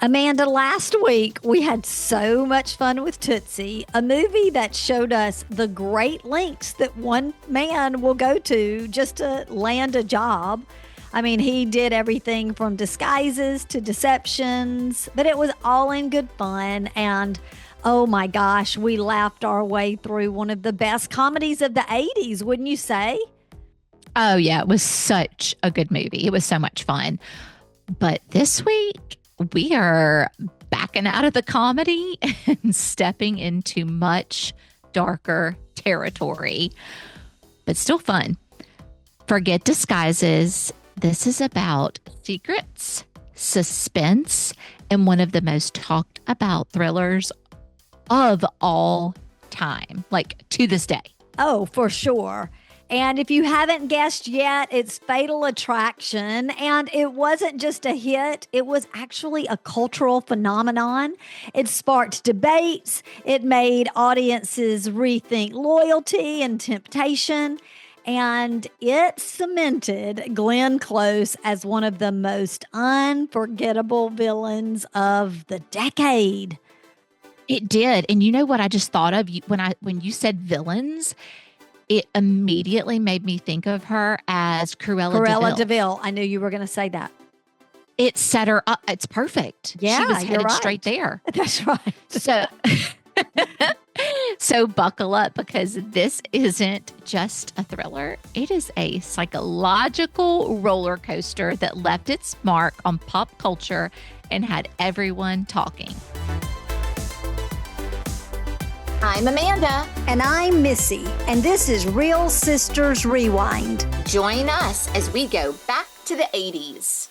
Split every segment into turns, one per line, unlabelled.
Amanda, last week we had so much fun with Tootsie, a movie that showed us the great lengths that one man will go to just to land a job. I mean, he did everything from disguises to deceptions, but it was all in good fun. And oh my gosh, we laughed our way through one of the best comedies of the 80s, wouldn't you say?
Oh, yeah. It was such a good movie. It was so much fun. But this week, we are backing out of the comedy and stepping into much darker territory, but still fun. Forget disguises. This is about secrets, suspense, and one of the most talked about thrillers of all time, like to this day.
Oh, for sure. And if you haven't guessed yet, it's Fatal Attraction. And it wasn't just a hit, it was actually a cultural phenomenon. It sparked debates, it made audiences rethink loyalty and temptation. And it cemented Glenn Close as one of the most unforgettable villains of the decade.
It did. And you know what I just thought of when you said villains? It immediately made me think of her as Cruella
DeVille. I knew you were going to say that.
It set her up. It's perfect.
Yeah,
she was headed
right.
straight there.
That's right.
So buckle up, because this isn't just a thriller. It is a psychological roller coaster that left its mark on pop culture and had everyone talking.
I'm Amanda.
And I'm Missy. And this is Real Sisters Rewind.
Join us as we go back to the 80s.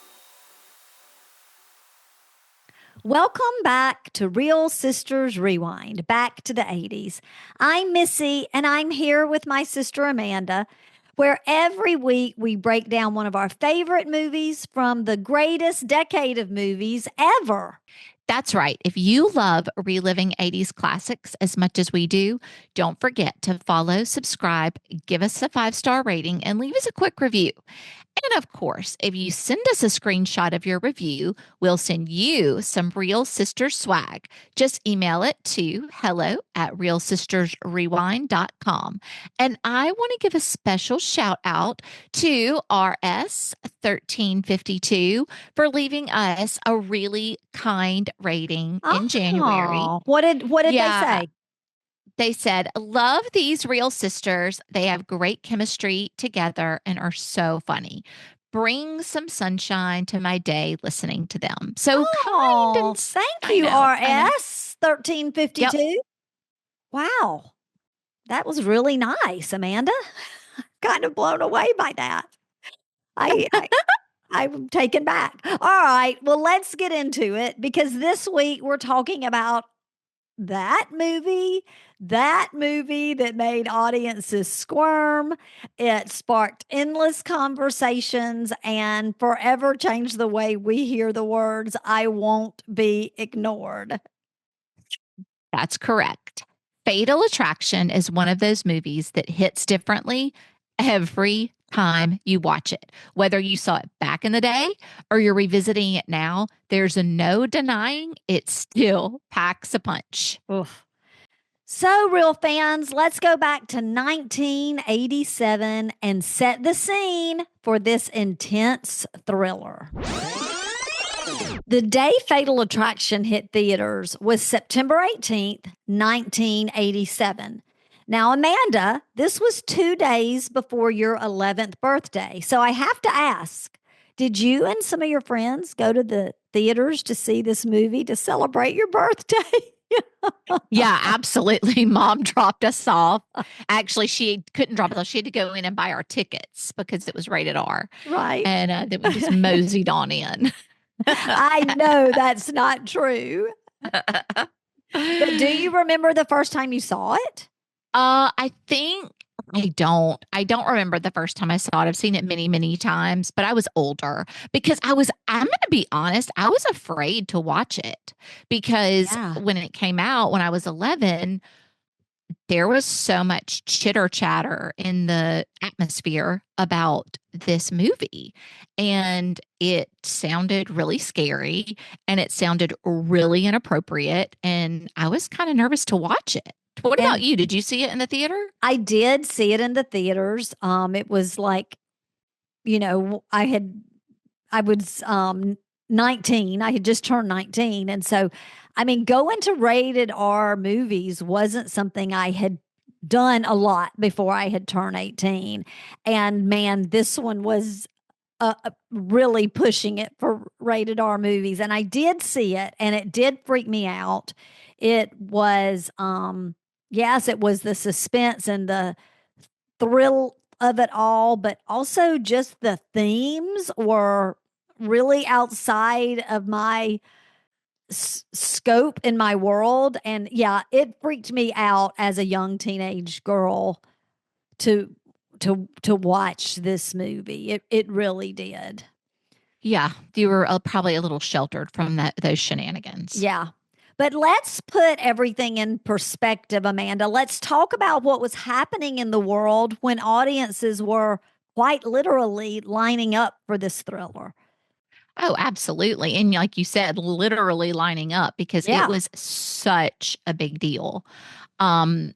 Welcome back to Real Sisters Rewind, back to the 80s. I'm Missy, and I'm here with my sister Amanda, where every week we break down one of our favorite movies from the greatest decade of movies ever.
That's right. If you love reliving 80s classics as much as we do, don't forget to follow, subscribe, give us a 5-star rating, and leave us a quick review. And of course, if you send us a screenshot of your review, we'll send you some Real Sisters swag. Just email it to hello@realsistersrewind.com. And I want to give a special shout out to RS1352 for leaving us a really kind rating in January.
What did they say?
They said, love these real sisters. They have great chemistry together and are so funny. Bring some sunshine to my day listening to them. So kind and
thank you, RS 1352.
Yep.
Wow. That was really nice, Amanda. Kind of blown away by that. I'm taken back. All right. Well, let's get into it, because this week we're talking about that movie that made audiences squirm. It sparked endless conversations and forever changed the way we hear the words, "I won't be ignored."
That's correct. Fatal Attraction is one of those movies that hits differently every time you watch it. Whether you saw it back in the day or you're revisiting it now, there's no denying it still packs a punch.
Oof. So, real fans, let's go back to 1987 and set the scene for this intense thriller. The day Fatal Attraction hit theaters was September 18th, 1987. Now, Amanda, this was 2 days before your 11th birthday. So I have to ask, did you and some of your friends go to the theaters to see this movie to celebrate your birthday?
Yeah, absolutely. Mom dropped us off. Actually, she couldn't drop us off. She had to go in and buy our tickets because it was rated R.
Right.
And then we just moseyed on in.
I know that's not true. But do you remember the first time you saw it?
I think I don't remember the first time I saw it. I've seen it many, many times, but I was older because I'm going to be honest, I was afraid to watch it because when it came out, when I was 11, there was so much chitter chatter in the atmosphere about this movie. And it sounded really scary and it sounded really inappropriate. And I was kind of nervous to watch it. What about
And
you? Did you see it in the theater?
I did see it in the theaters. It was like, I was 19. I had just turned 19. And so, I mean, going to rated R movies wasn't something I had done a lot before I had turned 18. And man, this one was really pushing it for rated R movies. And I did see it and it did freak me out. It was, yes, it was the suspense and the thrill of it all, but also just the themes were really outside of my scope in my world. And yeah, it freaked me out as a young teenage girl to to watch this movie. It really did.
Yeah, you were probably a little sheltered from those shenanigans.
Yeah. But let's put everything in perspective, Amanda. Let's talk about what was happening in the world when audiences were quite literally lining up for this thriller.
Oh, absolutely. And like you said, literally lining up because it
Yeah.
was such a big deal. Um,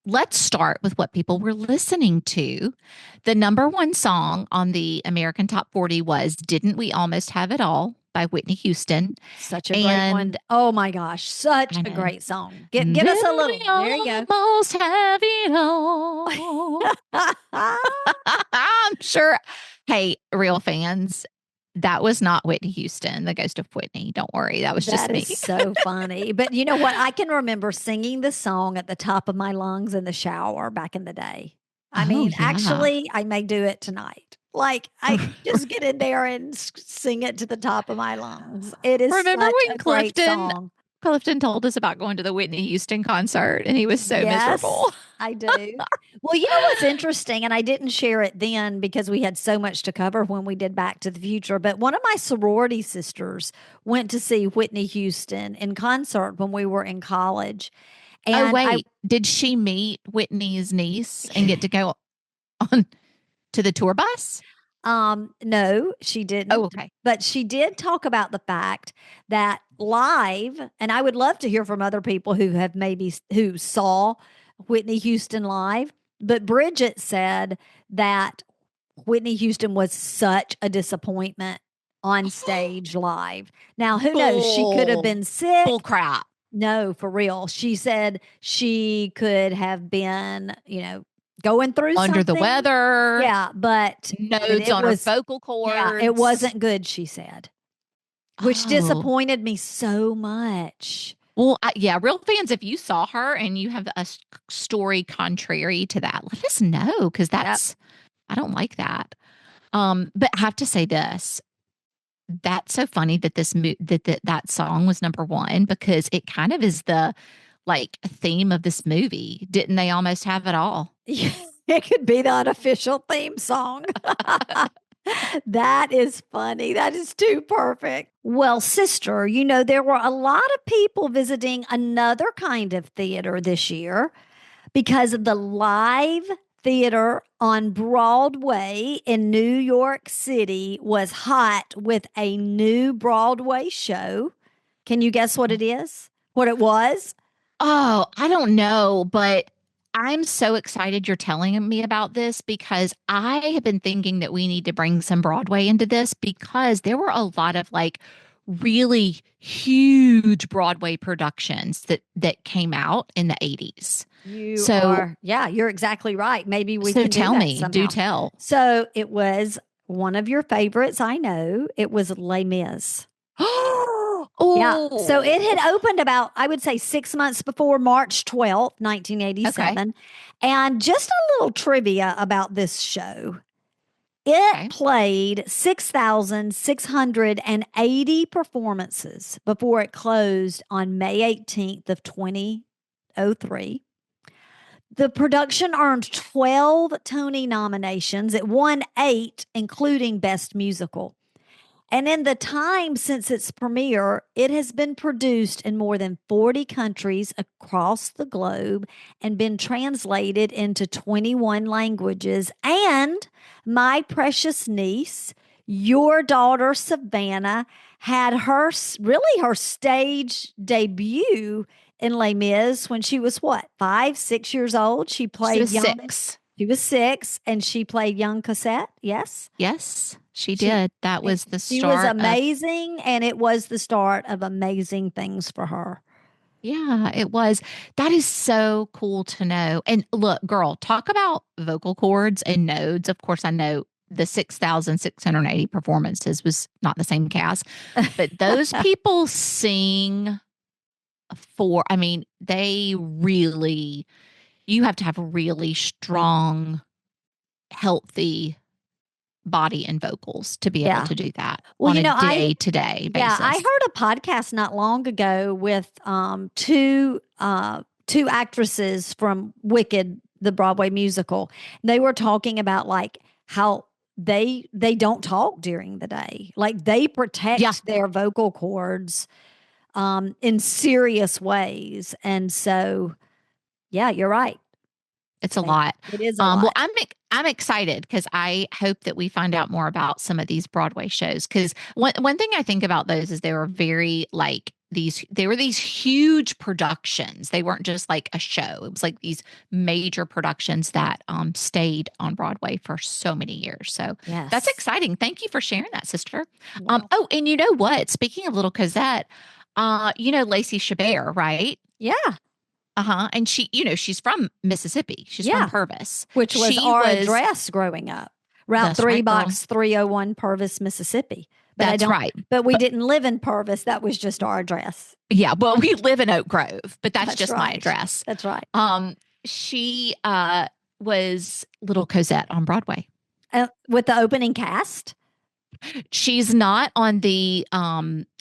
let's start with what people were listening to. The number one song on the American Top 40 was Didn't We Almost Have It All by Whitney Houston.
Such a great one. Oh my gosh, such
I
a
know.
great song. Give us a little. There you go.
Almost have it all. I'm sure. Hey, real fans, that was not Whitney Houston, the ghost of Whitney. Don't worry. That was just
That
me.
is so funny. But you know what? I can remember singing the song at the top of my lungs in the shower back in the day. I mean,
yeah.
actually, I may do it tonight. Like, I just get in there and sing it to the top of my lungs. It is
Remember
such
when
a great song.
Clifton told us about going to the Whitney Houston concert and he was so
Yes,
miserable.
I do. Well, you know what's interesting, and I didn't share it then because we had so much to cover when we did Back to the Future, but one of my sorority sisters went to see Whitney Houston in concert when we were in college.
Oh,
And
wait. Did she meet Whitney's niece and get to go on to the tour bus?
No, she didn't.
Oh, okay.
But she did talk about the fact that live, and I would love to hear from other people who have who saw Whitney Houston live. But Bridget said that Whitney Houston was such a disappointment on stage live. Now, who knows? She could have been sick.
Bull crap.
No, for real. She said she could have been, going through
Under the
something.
weather.
Yeah, but
Nodes on her vocal cords.
Yeah, it wasn't good, she said, which disappointed me so much.
Well, yeah, real fans, if you saw her and you have a story contrary to that, let us know because I don't like that. But I have to say this. That's so funny that that song was number one because it kind of is the theme of this movie. Didn't they almost have it all?
It could be the unofficial theme song. That is funny. That is too perfect. Well, sister, there were a lot of people visiting another kind of theater this year because of the live theater on Broadway in New York City was hot with a new Broadway show. Can you guess what it is? What it was?
Oh, I don't know, but I'm so excited you're telling me about this because I have been thinking that we need to bring some Broadway into this because there were a lot of really huge Broadway productions that came out in the 80s.
You're exactly right. Maybe we can
tell
do that
me,
somehow.
do tell.
So it was one of your favorites, I know. It was Les Mis. Yeah. So it had opened about, I would say, 6 months before March 12th, 1987.
Okay.
And just a little trivia about this show. It played 6,680 performances before it closed on May 18th of 2003. The production earned 12 Tony nominations. It won 8, including Best Musical. And in the time since its premiere, it has been produced in more than 40 countries across the globe and been translated into 21 languages. And my precious niece, your daughter Savannah, had her stage debut in Les Mis when she was what, 5, 6 years old? She
She
played
was
young.
6.
She was 6, and she played young Cosette. Yes.
Yes, she
She
did. That was the
she was
start of,
amazing, and it was the start of amazing things for her.
yeah, it was. That is so cool to know. And look, girl, talk about vocal cords and nodes. Of course, I know the 6,680 performances was not the same cast, but those people sing for, I mean, they really, you have to have really strong, healthy body and vocals to be able
Yeah.
to do that
Well,
on
you
a
know,
day to day
I
basis.
heard a podcast not long ago with two actresses from Wicked, the Broadway musical. They were talking about like how they don't talk during the day. Like they
Yeah,
protect their vocal cords in serious ways. And so, yeah, you're right.
it's a
They,
lot.
it is a
Well,
lot.
I'm excited because I hope that we find out more about some of these Broadway shows. Because one thing I think about those is they were very like these. They were these huge productions. They weren't just like a show. It was like these major productions that stayed on Broadway for so many years. So that's
Yes.
exciting. Thank you for sharing that, sister.
Well,
Oh, and you know what? Speaking of little Cosette, you know Lacey Chabert, right?
yeah.
Uh-huh. And she, you know, she's from Mississippi. She's from
Yeah.
Purvis.
Which was
She
our
was,
address growing up. Route
that's
3,
right, girl.
Box 301, Purvis, Mississippi. But I
That's
don't,
right.
but we
But
didn't live in Purvis. That was just our address.
yeah, well, we live in Oak Grove, but that's
That's
just my
right.
address.
That's right.
She was little Cosette on Broadway.
With the opening cast.
She's not on the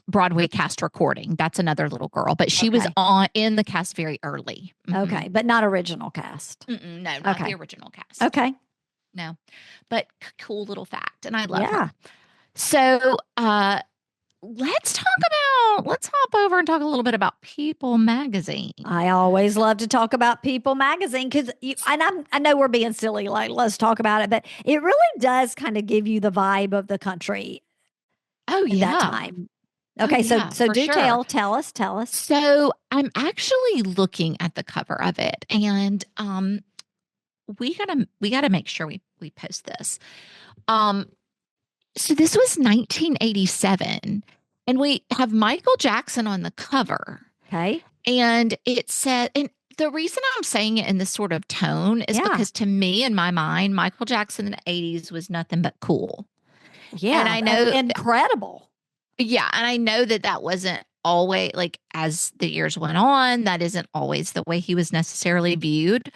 Broadway cast recording. That's another little girl, but she was
Okay.
on in the cast very early. Mhm.
Okay. But not original cast.
No, not
Okay.
the original cast.
Okay.
No, but cool little fact, and I love
Yeah.
her. So, let's hop over and talk a little bit about People magazine.
I always love to talk about People magazine because, I know we're being silly, like let's talk about it, but it really does kind of give you the vibe of the country
Oh
in that
yeah.
time.
Oh
Okay,
yeah,
so
for
do
sure.
tell us.
So I'm actually looking at the cover of it, and we gotta make sure we post this. So this was 1987, and we have Michael Jackson on the cover.
Okay.
And it said, and the reason I'm saying it in this sort of tone is
Yeah.
because to me, in my mind, Michael Jackson in the 80s was nothing but cool.
Yeah.
And I know,
Incredible.
yeah, and I know that that wasn't always like as the years went on, that isn't always the way he was necessarily viewed.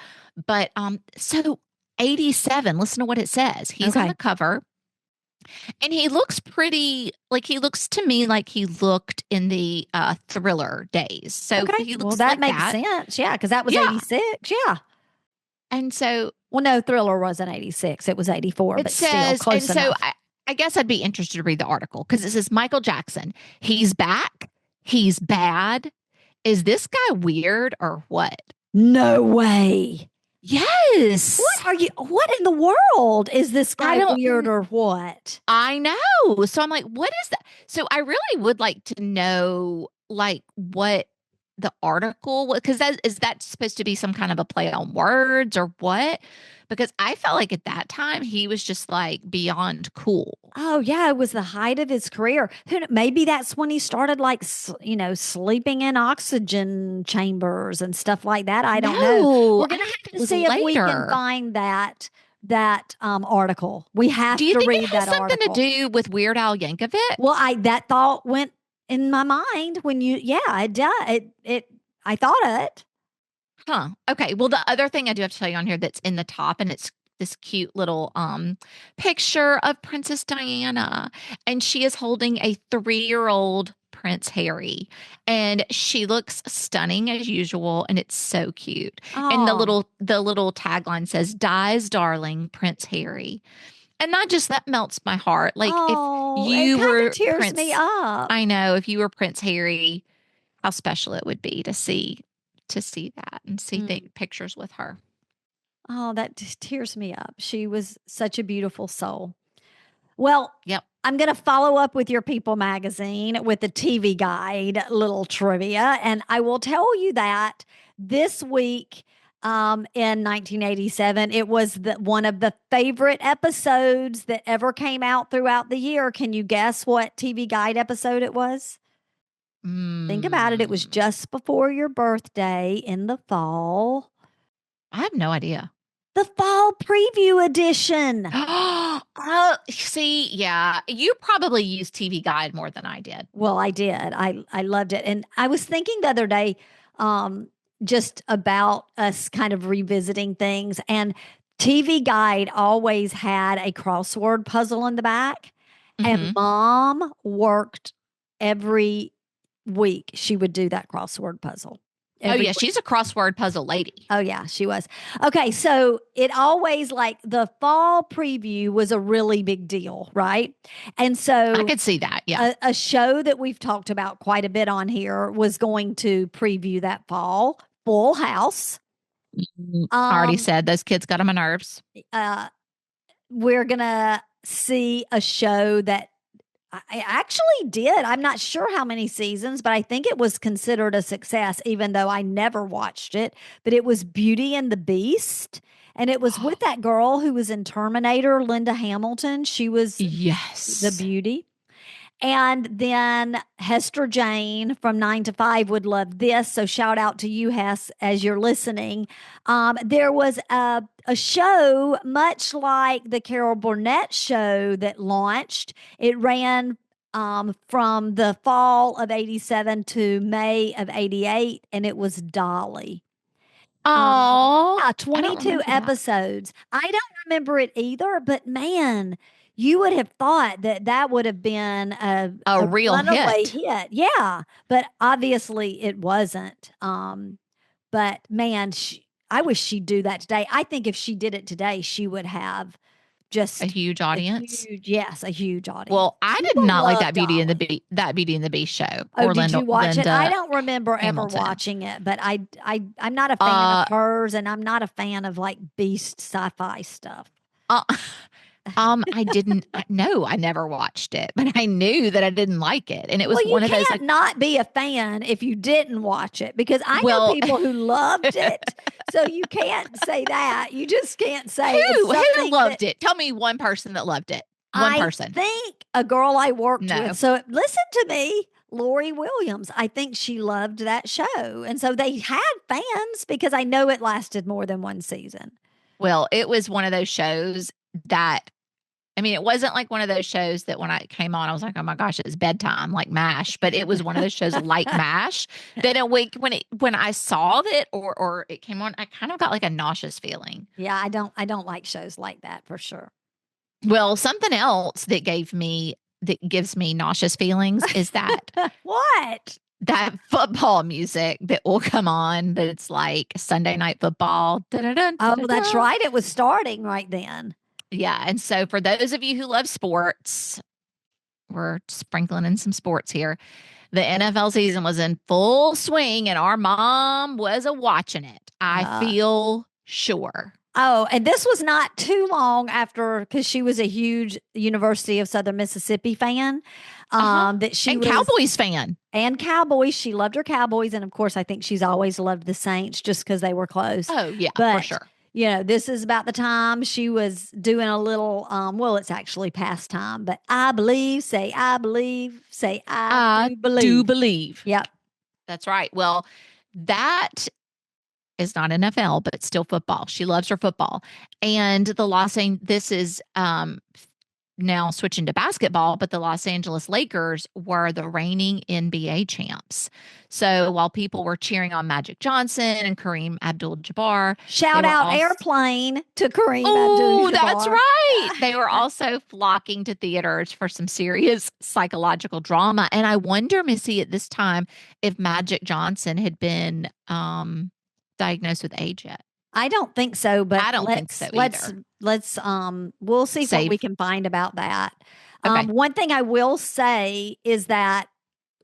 But so 87, listen to what it says. He's on
Okay.
the cover. And he looks pretty, like he looks to me like he looked in the Thriller days. So
Okay.
he
Well,
looks
that
like
makes
that.
sense. Yeah, because that was
Yeah.
86. Yeah.
And so
Well, no, Thriller wasn't 86. It was 84,
it
but still
says, and
close
so
enough.
I guess I'd be interested to read the article because it says Michael Jackson, he's back, he's bad. Is this guy weird or what?
No way.
Yes.
What in the world? Is this
I
guy
don't
weird or what?
I know. So I'm like, what is that? So I really would like to know like what the article, because that supposed to be some kind of a play on words or what? Because I felt like at that time he was just like beyond cool.
Oh, yeah, it was the height of his career. Maybe that's when he started like, sleeping in oxygen chambers and stuff like that. I don't know.
No,
We're
I
going to
think
have
it
to
was
see if we can
later.
find that article. We have
Do you
to
think
read
it has
that
something to
article.
do with Weird Al Yankovic?
Well, that thought went in my mind when it does. I thought it.
Huh. Okay. Well, the other thing I do have to tell you on here that's in the top, and it's this cute little picture of Princess Diana, and she is holding a 3-year-old Prince Harry, and she looks stunning as usual, and it's so cute. And
Oh,
the little tagline says, "Dies, darling, Prince Harry." And not just that melts my heart. Like if
Oh, it
you
kind of
were
tears
Prince,
me up.
I know if you were Prince Harry, how special it would be to see that and see the
Mm.
pictures with her.
Oh, that just tears me up. She was such a beautiful soul. Well,
Yep.
I'm going to follow up with your People magazine with the TV Guide little trivia. And I will tell you that this week in 1987, it was one of the favorite episodes that ever came out throughout the year. Can you guess what TV Guide episode it was? Think about it. It was
Mm,
just before your birthday in the fall.
I have no idea.
The fall preview edition.
Oh, see, yeah, you probably used TV Guide more than I did.
Well, I did. I loved it. And I was thinking the other day um just about us kind of revisiting things, and TV Guide always had a crossword puzzle in the back, and
Hmm.
mom worked every week. She would do that crossword puzzle
Oh,
every
yeah,
week.
she's a crossword puzzle lady.
Oh yeah, she was. Okay, so it always, like, the fall preview was a really big deal, right? And
I
so
could see that. Yeah.
a show that we've talked about quite a bit on here was going to preview that fall, Full House.
I already
Um,
said those kids got on my nerves.
uh, we're gonna see a show that I actually did. I'm not sure how many seasons, but I think it was considered a success, even though I never watched it. But it was Beauty and the Beast. And it was with that girl who was in Terminator, Linda Hamilton. She was the
Yes.
beauty. And then Hester Jane from 9 to 5 would love this. So shout out to you, Hess, as you're listening. There was a show much like the Carol Burnett show that launched. It ran from the fall of 87 to May of 88, and it was Dolly.
Oh,
Yeah,
I don't
22
remember that.
episodes. I don't remember it either, but man, you would have thought that that would have been
A
a
real
runaway
hit.
hit. Yeah, but obviously it wasn't. But man, I wish she'd do that today. I think if she did it today, she would have
A
just
huge audience.
a huge audience.
Well, I did
People
not like
love Dolly.
That Beauty and the Beast show
Oh,
or
did
Linda
you watch it? I
Linda
don't remember ever
Hamilton.
watching it, but I'm not a fan of
Uh,
hers, and I'm not a fan of like beast sci-fi stuff.
uh I didn't no, I never watched it, but I knew that I didn't like it. And it was
Well, you
one of those
can't
like,
not be a fan if you didn't watch it, because I know
well,
people who loved it. So you can't say that. You just can't say it's
who
something that
loved it? Tell me one person that loved it. One
I
person.
think a girl I worked
No.
with. So listen to me, Lori Williams. I think she loved that show. And so they had fans because I know it lasted more than one season.
Well, it was one of those shows that I mean, it wasn't like one of those shows that when I came on, I was like, "Oh my gosh, it's bedtime," like MASH. But it was one of those shows like MASH that a week when I saw it or it came on, I kind of got like a nauseous feeling.
Yeah, I don't like shows like that for sure.
Well, something else that gives me nauseous feelings is
What?
that football music that will come on. That it's like Sunday night football. Dun-dun-dun,
Oh, that's
dun-dun-dun.
right. It was starting right then.
Yeah, and so for those of you who love sports, we're sprinkling in some sports here. The NFL season was in full swing, and our mom was a watching it. I
Uh,
feel sure.
Oh, and this was not too long after, because she was a huge University of Southern Mississippi fan.
Uh-huh.
That she
And
was,
Cowboys fan.
and Cowboys. She loved her Cowboys, and of course, I think she's always loved the Saints just because they were close.
Oh yeah, for
But
sure.
this is about the time she was doing a little. Well, it's actually past time, but I believe. Say I believe. Say I do believe.
Do believe.
Yep.
That's right. Well, that is not NFL, but it's still football. She loves her football. And this is now switching to basketball, but the Los Angeles Lakers were the reigning NBA champs. So while people were cheering on Magic Johnson and Kareem Abdul-Jabbar,
Shout
they were
out
also,
Airplane to Kareem
oh,
Abdul-Jabbar.
that's right. They were also flocking to theaters for some serious psychological drama. And I wonder, Missy, at this time, if Magic Johnson had been diagnosed with AIDS yet.
I don't think so, but
I don't think so either.
let's we'll see what we
Save.
can find about that.
Okay.
One thing I will say is that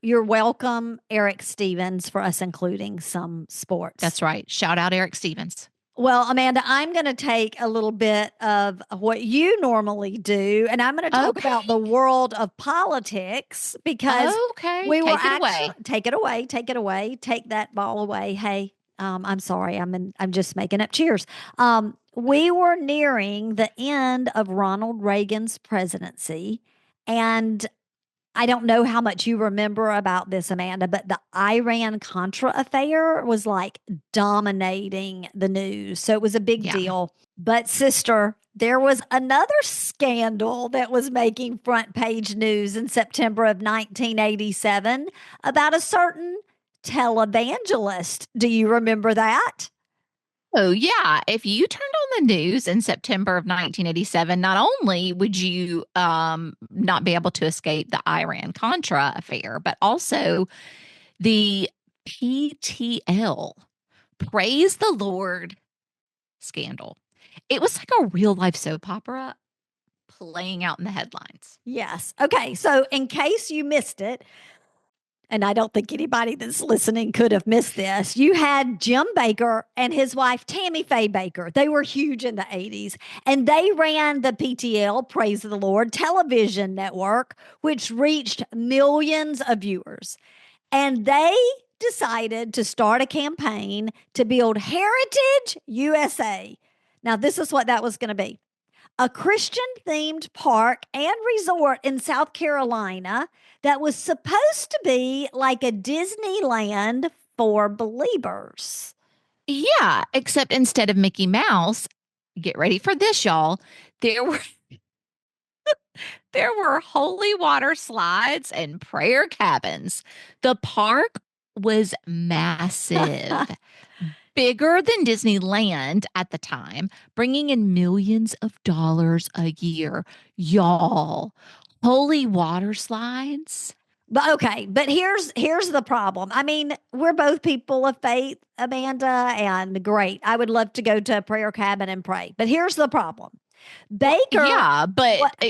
you're welcome, Eric Stevens, for us including some sports.
That's right. Shout out Eric Stevens.
Well, Amanda, I'm going to take a little bit of what you normally do, and I'm going to talk about the world of politics because we were actually take it away, take that ball away. Hey, I'm sorry, I'm just making up. Cheers. We were nearing the end of Ronald Reagan's presidency, and I don't know how much you remember about this, Amanda, but the Iran-Contra affair was like dominating the news. So it was a big deal. But sister, there was another scandal that was making front page news in September of 1987 about a certain televangelist. Do you remember that?
Oh, yeah. If you turned on the news in September of 1987, not only would you not be able to escape the Iran-Contra affair, but also the PTL, Praise the Lord scandal. It was like a real life soap opera playing out in the headlines.
Yes. Okay. So in case you missed it, and I don't think anybody that's listening could have missed this. You had Jim Bakker and his wife, Tammy Faye Bakker. They were huge in the 80s, and they ran the PTL, Praise the Lord, television network, which reached millions of viewers. And they decided to start a campaign to build Heritage USA. Now, this is what that was going to be. A Christian-themed park and resort in South Carolina that was supposed to be like a Disneyland for believers.
Yeah, except instead of Mickey Mouse, get ready for this, y'all. There were holy water slides and prayer cabins. The park was massive. Bigger than Disneyland at the time, bringing in millions of dollars a year. Y'all, holy water slides.
But here's the problem. I mean, we're both people of faith, Amanda, and great. I would love to go to a prayer cabin and pray. But here's the problem. Bakker.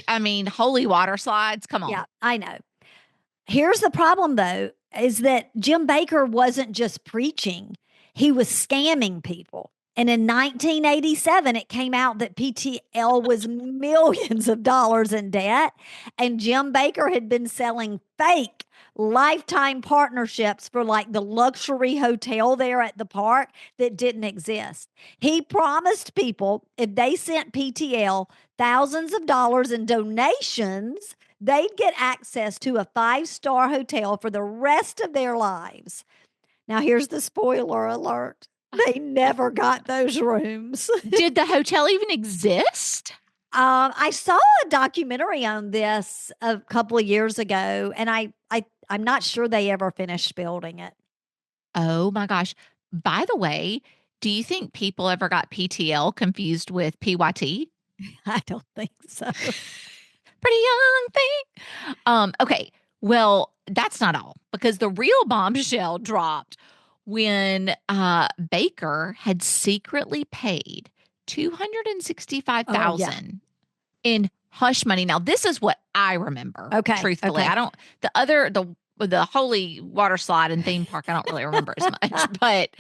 I mean, holy water slides, come on.
Yeah, I know. Here's the problem, though, is that Jim Bakker wasn't just preaching. He was scamming people. And in 1987, it came out that PTL was millions of dollars in debt. And Jim Bakker had been selling fake lifetime partnerships for like the luxury hotel there at the park that didn't exist. He promised people if they sent PTL thousands of dollars in donations, they'd get access to a 5-star hotel for the rest of their lives. Now, here's the spoiler alert. They never got those rooms.
Did the hotel even exist?
I saw a documentary on this a couple of years ago, and I'm not sure they ever finished building it.
Oh, my gosh. By the way, do you think people ever got PTL confused with PYT?
I don't think so.
Pretty young thing. Okay. Well, that's not all, because the real bombshell dropped when Bakker had secretly paid $265,000 in hush money. Now, this is what I remember.
Okay.
Truthfully,
okay.
I don't. The holy water slide and theme park, I don't really remember as much, but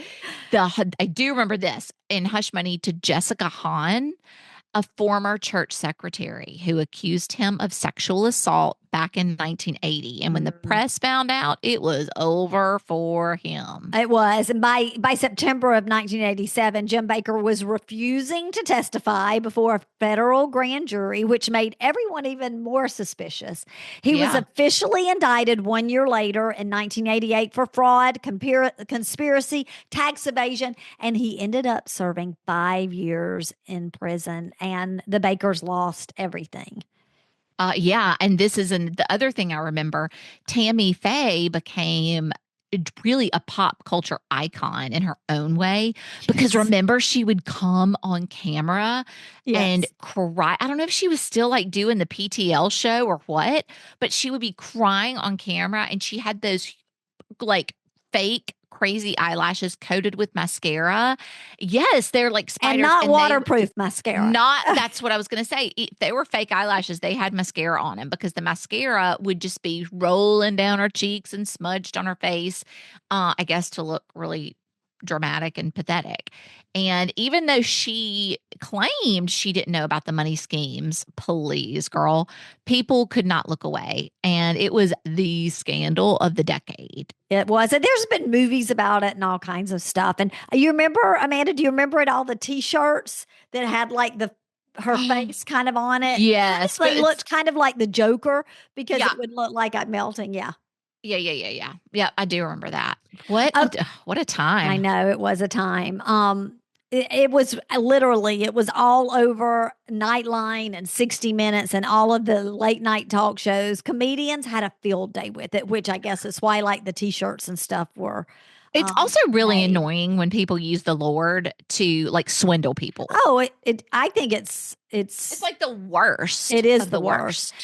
I do remember this in hush money to Jessica Hahn, a former church secretary who accused him of sexual assault back in 1980. And when the press found out, it was over for him.
It was. And by September of 1987, Jim Bakker was refusing to testify before a federal grand jury, which made everyone even more suspicious. He was officially indicted 1 year later in 1988 for fraud, conspiracy, tax evasion, and he ended up serving 5 years in prison. And the Bakkers lost everything.
And this is the other thing I remember. Tammy Faye became really a pop culture icon in her own way, because remember, she would come on camera and cry. I don't know if she was still like doing the PTL show or what, but she would be crying on camera, and she had those like fake crazy eyelashes coated with mascara. Yes, they're like
And
spiders,
not
and they
waterproof mascara.
not. That's what I was going to say. If they were fake eyelashes, they had mascara on them because the mascara would just be rolling down her cheeks and smudged on her face. I guess to look really dramatic and pathetic. And even though she claimed she didn't know about the money schemes, please, girl, people could not look away. And it was the scandal of the decade.
It was. And there's been movies about it and all kinds of stuff. And you remember, Amanda, do you remember it all the t-shirts that had like her face kind of on it?
Yes.
It looked kind of like the Joker because
Yeah.
it would look like I'm melting. Yeah.
Yeah. Yeah, I do remember that. What a time.
I know it was a time. It was literally, it was all over Nightline and 60 Minutes and all of the late night talk shows. Comedians had a field day with it, which I guess is why like the t-shirts and stuff were.
It's also really
made.
annoying when people use the Lord to like swindle people.
Oh, I think it's
like the worst.
It is the worst.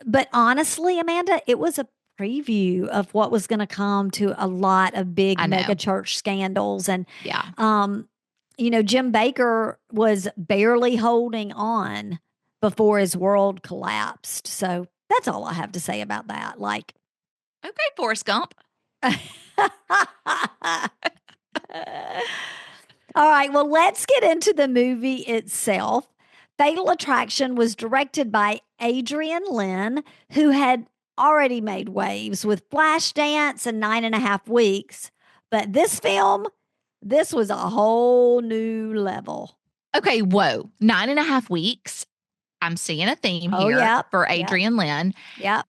But honestly, Amanda, it was a preview of what was going to come to a lot of big mega church scandals. And Jim Baker was barely holding on before his world collapsed. So that's all I have to say about that. Like,
okay, Forrest Gump.
All right, well, let's get into the movie itself. Fatal Attraction was directed by Adrian Lynn, who had already made waves with Flashdance and 9.5 Weeks. But this film, this was a whole new level.
Okay, whoa. 9.5 Weeks. I'm seeing a theme here for Adrian Lynn.
Yep.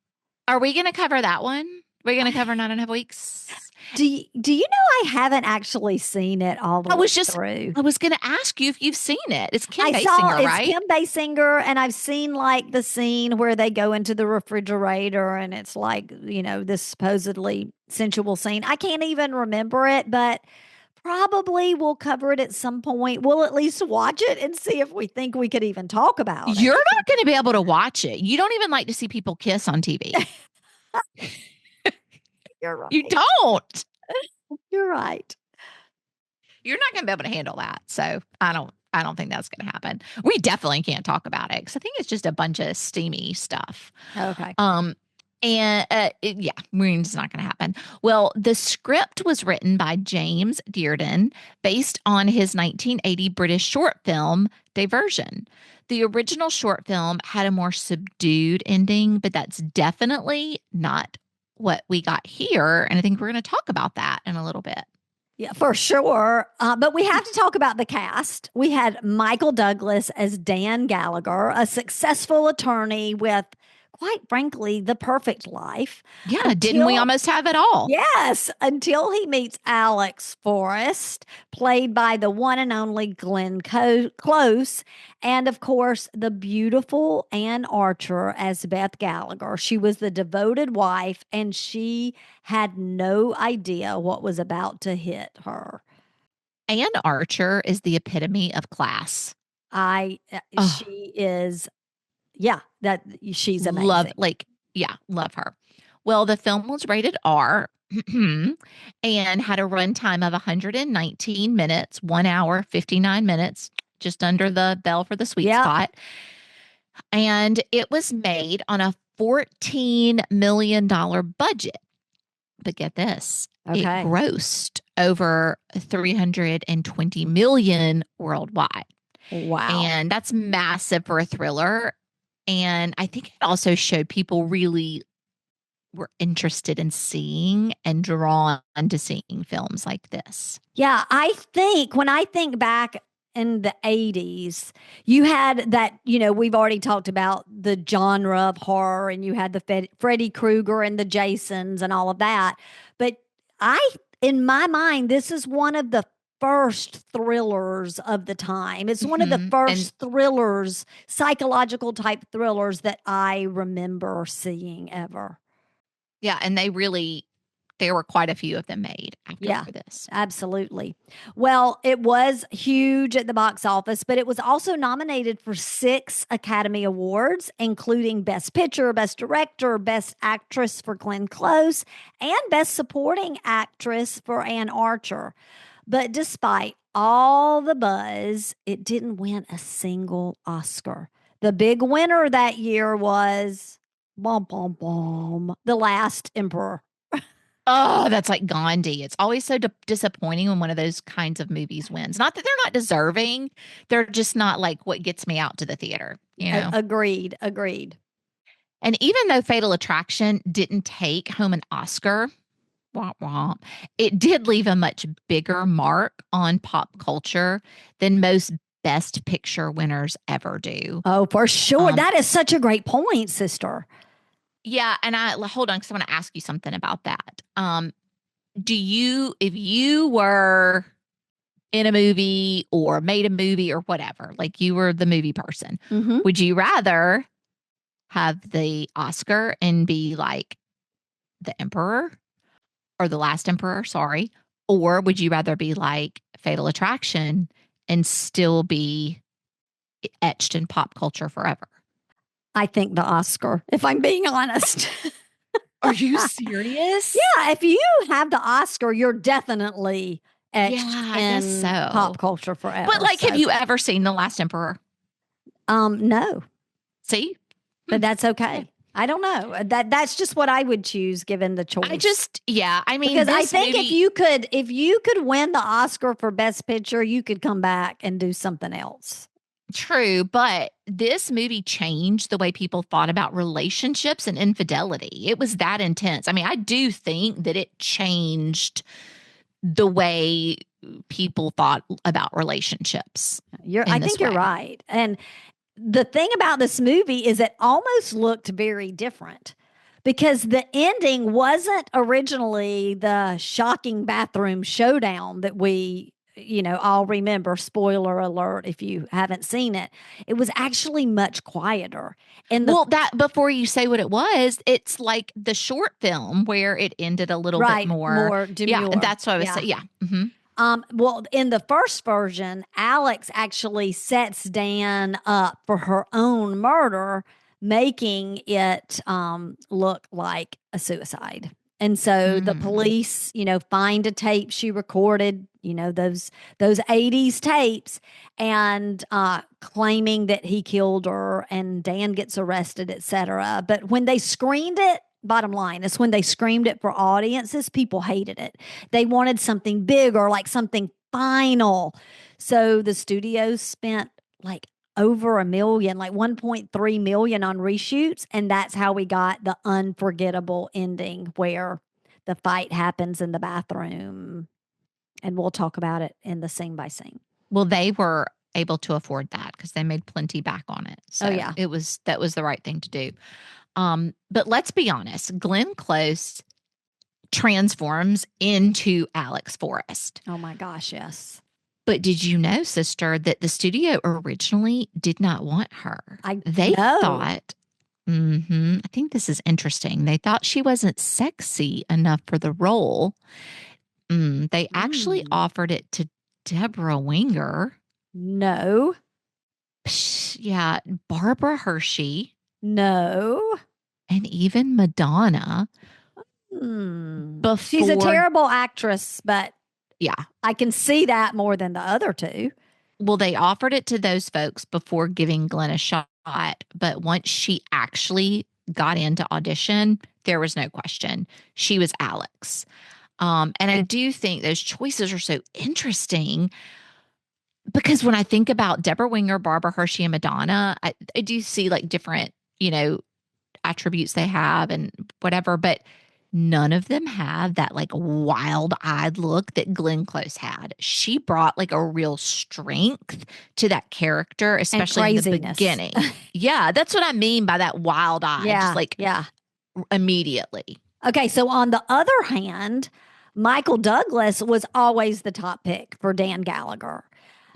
Are we going to cover that one? We're going to cover 9.5 Weeks?
Do you know I haven't actually seen it all the way through?
I was going to ask you if you've seen it. It's Kim Basinger, right?
It's Kim Basinger, and I've seen like the scene where they go into the refrigerator and it's like, this supposedly sensual scene. I can't even remember it, but probably we'll cover it at some point. We'll at least watch it and see if we think we could even talk about it.
You're not going to be able to watch it. You don't even like to see people kiss on TV.
You're right.
You don't.
You're right.
You're not going to be able to handle that. So I don't think that's going to happen. We definitely can't talk about it because I think it's just a bunch of steamy stuff.
Okay.
It's not going to happen. Well, the script was written by James Dearden based on his 1980 British short film, Diversion. The original short film had a more subdued ending, but that's definitely not what we got here. And I think we're going to talk about that in a little bit.
Yeah, for sure. But we have to talk about the cast. We had Michael Douglas as Dan Gallagher, a successful attorney with, quite frankly, the perfect life.
Yeah, didn't we almost have it all?
Yes, until he meets Alex Forrest, played by the one and only Glenn Close, and of course, the beautiful Anne Archer as Beth Gallagher. She was the devoted wife, and she had no idea what was about to hit her.
Anne Archer is the epitome of class.
She is. Yeah, that she's amazing.
Love her. Well, the film was rated R and had a runtime of 119 minutes, 1 hour, 59 minutes, just under the bell for the sweet spot. And it was made on a $14 million budget. But get this, it grossed over 320 million worldwide.
Wow.
And that's massive for a thriller. And I think it also showed people really were interested in seeing and drawn to seeing films like this. Yeah,
I think when I think back in the 80s, you had that, we've already talked about the genre of horror, and you had the Freddy Krueger and the Jasons and all of that. But in my mind, this is one of the first thrillers of the time. It's one of the first thrillers, psychological type thrillers that I remember seeing ever.
Yeah, and they really there were quite a few of them made
Yeah.
after this.
Absolutely. Well, it was huge at the box office, but it was also nominated for 6 Academy Awards, including Best Picture, Best Director, Best Actress for Glenn Close, and Best Supporting Actress for Anne Archer. But despite all the buzz, it didn't win a single Oscar. The big winner that year was The Last Emperor.
Oh, that's like Gandhi. It's always so disappointing when one of those kinds of movies wins. Not that they're not deserving, they're just not like what gets me out to the theater, you know?
Agreed.
And even though Fatal Attraction didn't take home an Oscar, womp womp, it did leave a much bigger mark on pop culture than most Best Picture winners ever do.
Oh, for sure. That is such a great point, sister.
Yeah, and hold on, because I want to ask you something about that. If you were in a movie or made a movie or whatever, like you were the movie person, would you rather have the Oscar and be like the Emperor or the Last Emperor? Sorry, or would you rather be like Fatal Attraction and still be etched in pop culture forever?
I think the Oscar, if I'm being honest.
Are you serious?
Yeah, if you have the Oscar, you're definitely etched
I
in
guess so.
pop culture forever.
But like, have you ever seen The Last Emperor?
No.
See?
But that's okay. I don't know. That's just what I would choose given the choice.
I mean,
because I think if you could win the Oscar for Best Picture, you could come back and do something else.
True, but this movie changed the way people thought about relationships and infidelity. It was that intense. I mean, I do think that it changed the way people thought about relationships.
I think you're right. And the thing about this movie is it almost looked very different because the ending wasn't originally the shocking bathroom showdown that we all remember. Spoiler alert if you haven't seen it. It was actually much quieter. And
that before you say what it was, it's like the short film where it ended a little bit more demure. Yeah, that's what I was saying. Yeah.
Well, in the first version, Alex actually sets Dan up for her own murder, making it look like a suicide. And so the police, find a tape she recorded, those 80s tapes, and claiming that he killed her, and Dan gets arrested, etc. But when they screened it, bottom line is when they screamed it for audiences, people hated it. They wanted something bigger, like something final. So the studios spent like over $1 million, like 1.3 million on reshoots. And that's how we got the unforgettable ending where the fight happens in the bathroom. And we'll talk about it in the scene by scene.
Well, they were able to afford that because they made plenty back on it. So
yeah,
that was the right thing to do. But let's be honest, Glenn Close transforms into Alex Forrest.
Oh my gosh, yes.
But did you know, sister, that the studio originally did not want her? They thought, I think this is interesting. They thought she wasn't sexy enough for the role. They actually offered it to Deborah Winger.
No.
Yeah, Barbara Hershey.
No.
And even Madonna.
She's a terrible actress, but
yeah,
I can see that more than the other two.
Well, they offered it to those folks before giving Glenn a shot. But once she actually got into audition, there was no question. She was Alex. And I do think those choices are so interesting because when I think about Deborah Winger, Barbara Hershey, and Madonna, I do see like different, attributes they have and whatever, but none of them have that like wild-eyed look that Glenn Close had. She brought like a real strength to that character, especially in the beginning. Yeah, that's what I mean by that wild eye.
Yeah,
just like immediately.
Okay, so on the other hand, Michael Douglas was always the top pick for Dan Gallagher.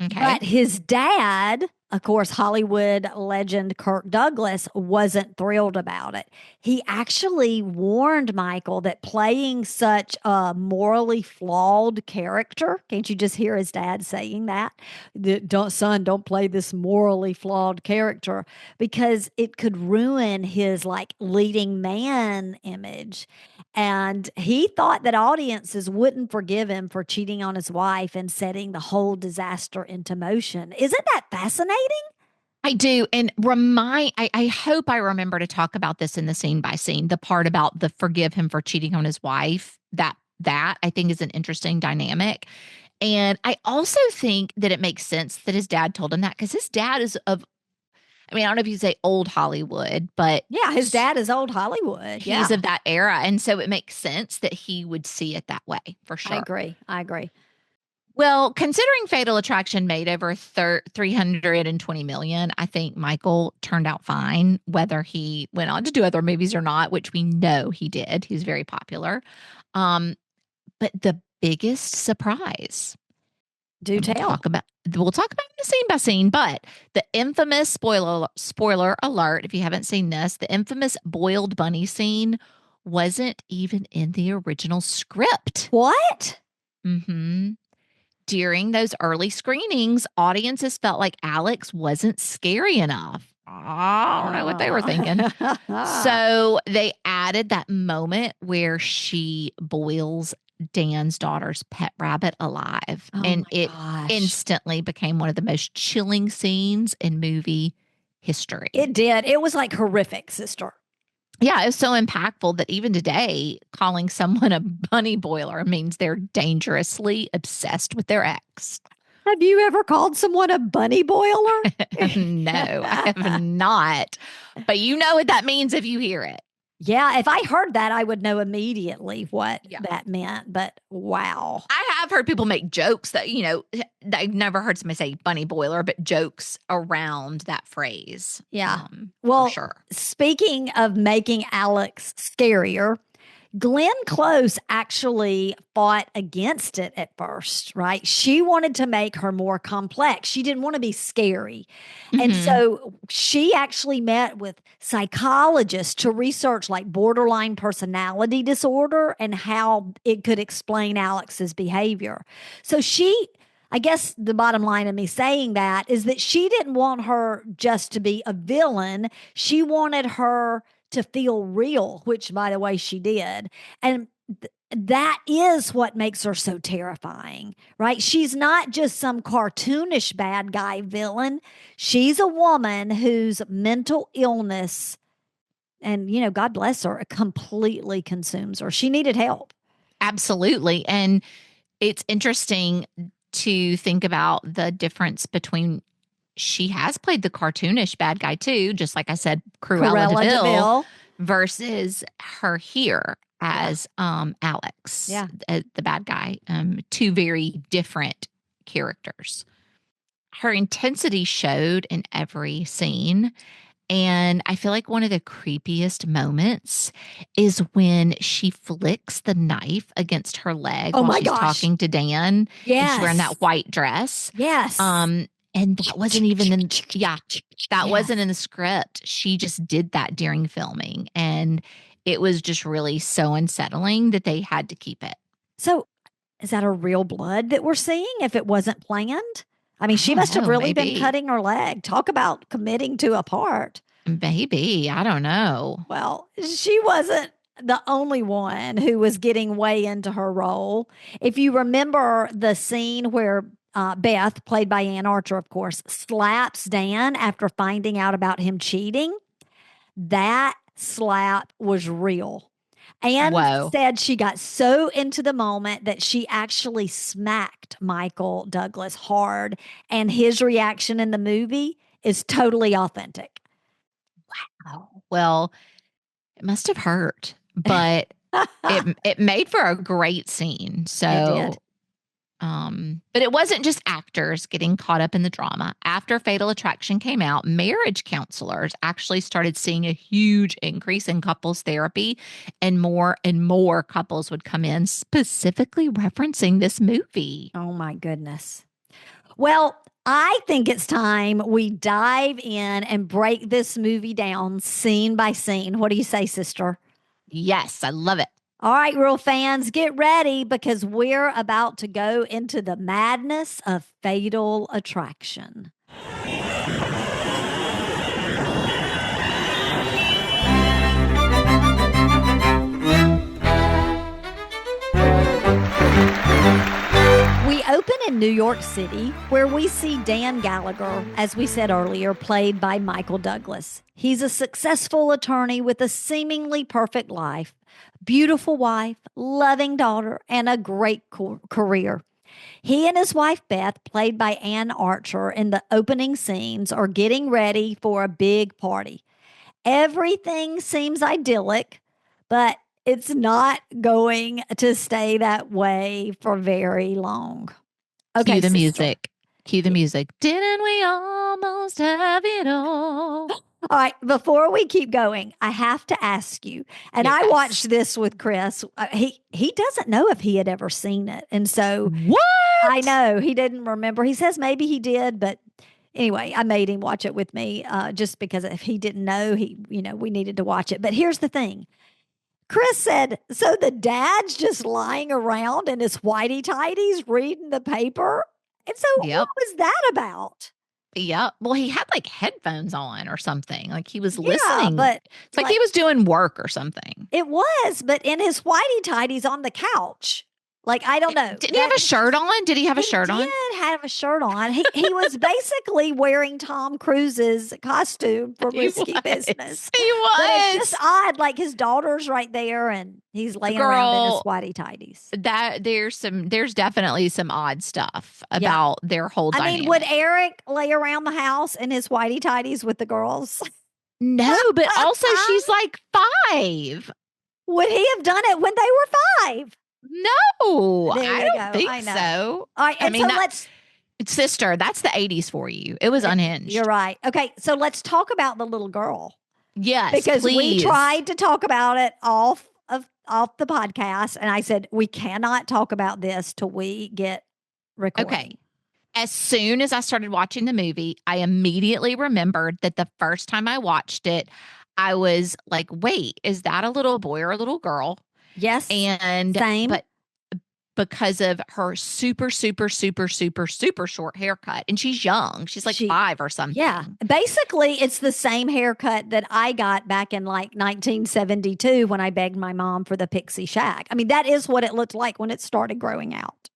Okay.
But his dad, of course, Hollywood legend Kirk Douglas wasn't thrilled about it. He actually warned Michael that playing such a morally flawed character, can't you just hear his dad saying that? Don't, son, don't play this morally flawed character because it could ruin his like leading man image. And he thought that audiences wouldn't forgive him for cheating on his wife and setting the whole disaster into motion. Isn't that fascinating?
I do. And I hope I remember to talk about this in the scene by scene, the part about the forgive him for cheating on his wife. That I think is an interesting dynamic. And I also think that it makes sense that his dad told him that because his dad is of, I mean, I don't know if you say old Hollywood, but
Yeah, his dad is old Hollywood. Yeah,
he's of that era. And so it makes sense that he would see it that way for
I
sure.
agree. I agree.
Well, considering Fatal Attraction made over 320 million, I think Michael turned out fine, whether he went on to do other movies or not, which we know he did. He's very popular. But the biggest surprise,
Do
and
tell.
we'll talk about it scene by scene, but the infamous spoiler alert, if you haven't seen this, the infamous boiled bunny scene wasn't even in the original script.
What?
Mm-hmm. During those early screenings, audiences felt like Alex wasn't scary enough. I don't know what they were thinking. So they added that moment where she boils Dan's daughter's pet rabbit alive.
Oh
and
my
it
gosh.
instantly became one of the most chilling scenes in movie history.
It did. It was like horrific, sister.
Yeah, it was so impactful that even today, calling someone a bunny boiler means they're dangerously obsessed with their ex.
Have you ever called someone a bunny boiler?
No, I have not. But you know what that means if you hear it.
Yeah, if I heard that, I would know immediately what
Yeah.
that meant. But wow.
I have heard people make jokes that, I've never heard somebody say bunny boiler, but jokes around that phrase.
Yeah.
For
Well,
sure.
speaking of making Alex scarier, Glenn Close actually fought against it at first, right? She wanted to make her more complex. She didn't want to be scary. And
Mhm.
so she actually met with psychologists to research like borderline personality disorder and how it could explain Alex's behavior. So I guess the bottom line of me saying that is that she didn't want her just to be a villain. She wanted her to feel real, which by the way, she did. And that is what makes her so terrifying, right? She's not just some cartoonish bad guy villain. She's a woman whose mental illness, and God bless her, completely consumes her. She needed help.
Absolutely. And it's interesting to think about the difference between she has played the cartoonish bad guy too, just like I said, Cruella DeVille versus her here as Alex, the bad guy. Two very different characters. Her intensity showed in every scene. And I feel like one of the creepiest moments is when she flicks the knife against her leg while she's talking to Dan.
Yes.
And she's wearing that white dress.
Yes.
And that wasn't even wasn't in the script. She just did that during filming. And it was just really so unsettling that they had to keep it.
So is that a real blood that we're seeing if it wasn't planned? I mean, she must have really been cutting her leg. Talk about committing to a part.
Maybe. I don't know.
Well, she wasn't the only one who was getting way into her role. If you remember the scene where Beth, played by Ann Archer, of course, slaps Dan after finding out about him cheating, that slap was real. Anne said she got so into the moment that she actually smacked Michael Douglas hard, and his reaction in the movie is totally authentic.
Wow. Well, it must have hurt, but it made for a great scene. So
it did.
But it wasn't just actors getting caught up in the drama. After Fatal Attraction came out, marriage counselors actually started seeing a huge increase in couples therapy, and more couples would come in specifically referencing this movie.
Oh my goodness. Well, I think it's time we dive in and break this movie down scene by scene. What do you say, sister?
Yes, I love it.
All right, real fans, get ready because we're about to go into the madness of Fatal Attraction. We open in New York City, where we see Dan Gallagher, as we said earlier, played by Michael Douglas. He's a successful attorney with a seemingly perfect life, beautiful wife, loving daughter, and a great career. He and his wife Beth, played by Ann Archer in the opening scenes, are getting ready for a big party. Everything seems idyllic, but it's not going to stay that way for very long. Okay,
Cue the
sister.
music. Cue the music. Didn't we almost have it all?
All right, before we keep going, I have to ask you. And I
Yes.
watched this with Chris. He doesn't know if he had ever seen it, and so
What?
I know he didn't remember. He says maybe he did, but anyway, I made him watch it with me just because if he didn't know, we needed to watch it. But here's the thing. Chris said, so the dad's just lying around in his whitey tighties reading the paper. And so
Yep.
what was that about?
Yeah. Well, he had like headphones on or something. Like he was
Yeah,
listening.
but
It's like he was doing work or something.
it was, but in his whitey tighties on the couch. Like, I don't know.
Didn't he have a shirt on? Did he have a shirt on?
He did have a shirt on. He was basically wearing Tom Cruise's costume for Risky Business.
He was.
But it's just odd. Like his daughter's right there and he's laying around in his whitey tighties.
There's definitely some odd stuff about their whole dynamic.
I mean, would Eric lay around the house in his whitey tighties with the girls?
No, but also she's like 5.
Would he have done it when they were 5?
No,
There
I
you
don't
go.
think
I know.
so.
All right, and so let's.
Sister, that's the 80s for you. It was unhinged.
You're right. Okay, so let's talk about the little girl.
Yes,
because
please.
we tried to talk about it off the podcast, and I said we cannot talk about this till we get recording.
Okay. As soon as I started watching the movie, I immediately remembered that the first time I watched it, I was like, wait, is that a little boy or a little girl?
Yes.
And
same.
But because of her super, super, super, super, super short haircut. And she's young. She's like 5 or something.
Yeah. Basically, it's the same haircut that I got back in like 1972 when I begged my mom for the pixie shack. I mean, that is what it looked like when it started growing out.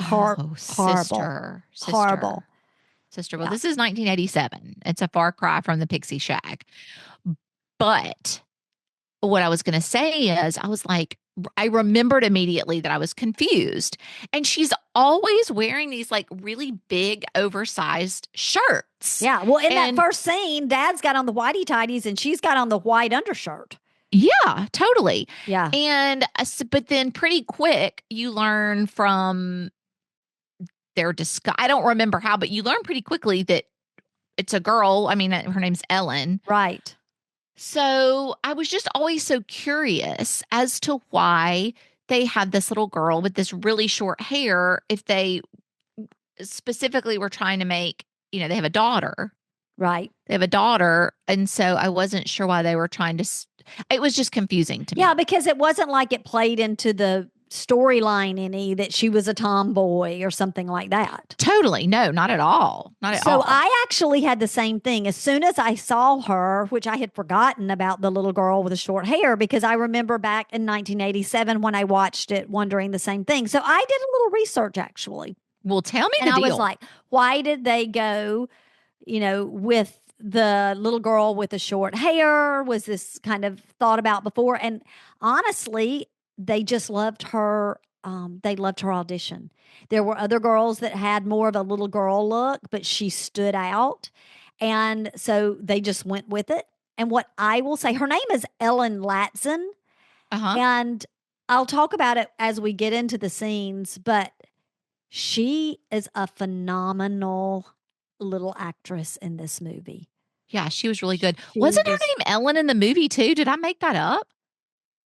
Horrible.
Sister.
Horrible.
Sister. Well, this is 1987. It's a far cry from the pixie shack. But what I was going to say is I was like, I remembered immediately that I was confused. And she's always wearing these like really big, oversized shirts.
Yeah. Well, in that first scene, Dad's got on the whitey tighties and she's got on the white undershirt.
Yeah, totally.
Yeah.
And, but then pretty quick, you learn from their disguise. I don't remember how, but you learn pretty quickly that it's a girl. I mean, her name's Ellen.
Right.
So I was just always so curious as to why they had this little girl with this really short hair, if they specifically were trying to make, they have a daughter.
Right.
They have a daughter. And so I wasn't sure why they were trying to, it was just confusing to me.
Yeah, because it wasn't like it played into the storyline any that she was a tomboy or something like that.
Totally. No, not at all. Not at all.
So I actually had the same thing. As soon as I saw her, which I had forgotten about the little girl with the short hair, because I remember back in 1987 when I watched it, wondering the same thing. So I did a little research actually.
Well, tell me
and
the deal.
I was like, why did they go, with the little girl with the short hair? Was this kind of thought about before? And honestly, they just loved her. They loved her audition. There were other girls that had more of a little girl look, but she stood out. And so they just went with it. And what I will say, her name is Ellen Latson. And I'll talk about it as we get into the scenes, but she is a phenomenal little actress in this movie.
Yeah, she was really good. Wasn't her name Ellen in the movie too? Did I make that up?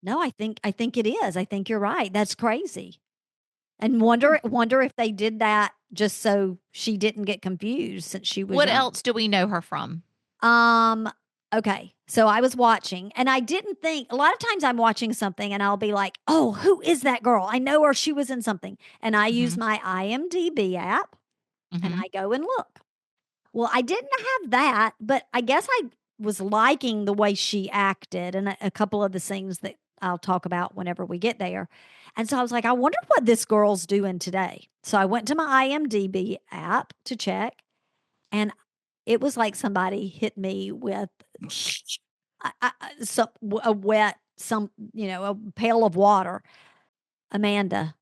No, I think it is. I think you're right. That's crazy. And wonder if they did that just so she didn't get confused since she was
What
young.
else do we know her from?
Okay. So I was watching and I didn't think a lot of times I'm watching something and I'll be like, oh, who is that girl? I know her. She was in something. And I use
Mhm.
my IMDb app and
Mhm.
I go and look. Well, I didn't have that, but I guess I was liking the way she acted and a couple of the scenes that I'll talk about whenever we get there. And so I was like, I wonder what this girl's doing today. So I went to my IMDb app to check, and it was like somebody hit me with a wet, a pail of water. Amanda,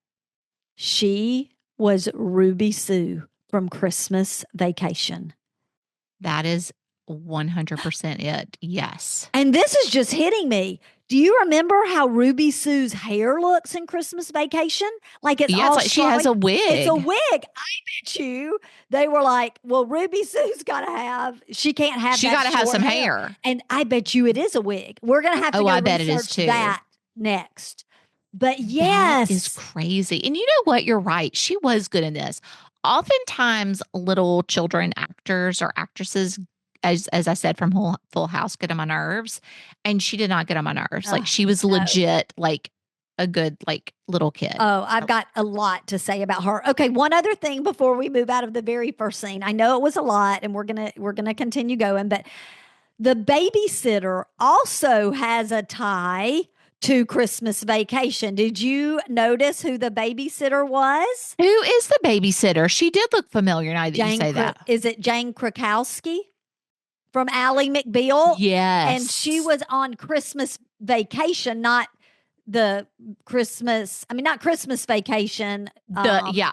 she was Ruby Sue from Christmas Vacation.
That is 100% it. Yes.
And this is just hitting me. Do you remember how Ruby Sue's hair looks in Christmas Vacation? Like it's
Yeah, it's
all
like she has a
It's a
wig.
wig. I bet you they were like, well, Ruby Sue's got to have, she can't have
She
that
got to have
short
some
hair.
hair.
And I bet you it is a wig. We're going to have to
Oh,
go
I bet it is
research
too.
that next. But
That is
yes.
crazy. And you know what? You're right. She was good in this. Oftentimes, little children actors or actresses, as I said from Full House, get on my nerves. And she did not get on my nerves. Like she was
No.
legit, like a good, like little kid.
Oh, I've got a lot to say about her. Okay, one other thing before we move out of the very first scene. I know it was a lot and we're going to continue going, but the babysitter also has a tie to Christmas Vacation. Did you notice who the babysitter was?
Who is the babysitter? She did look familiar now that you say that.
Is it Jane Krakowski from Ally McBeal?
Yes.
And she was on Christmas Vacation, not not Christmas Vacation,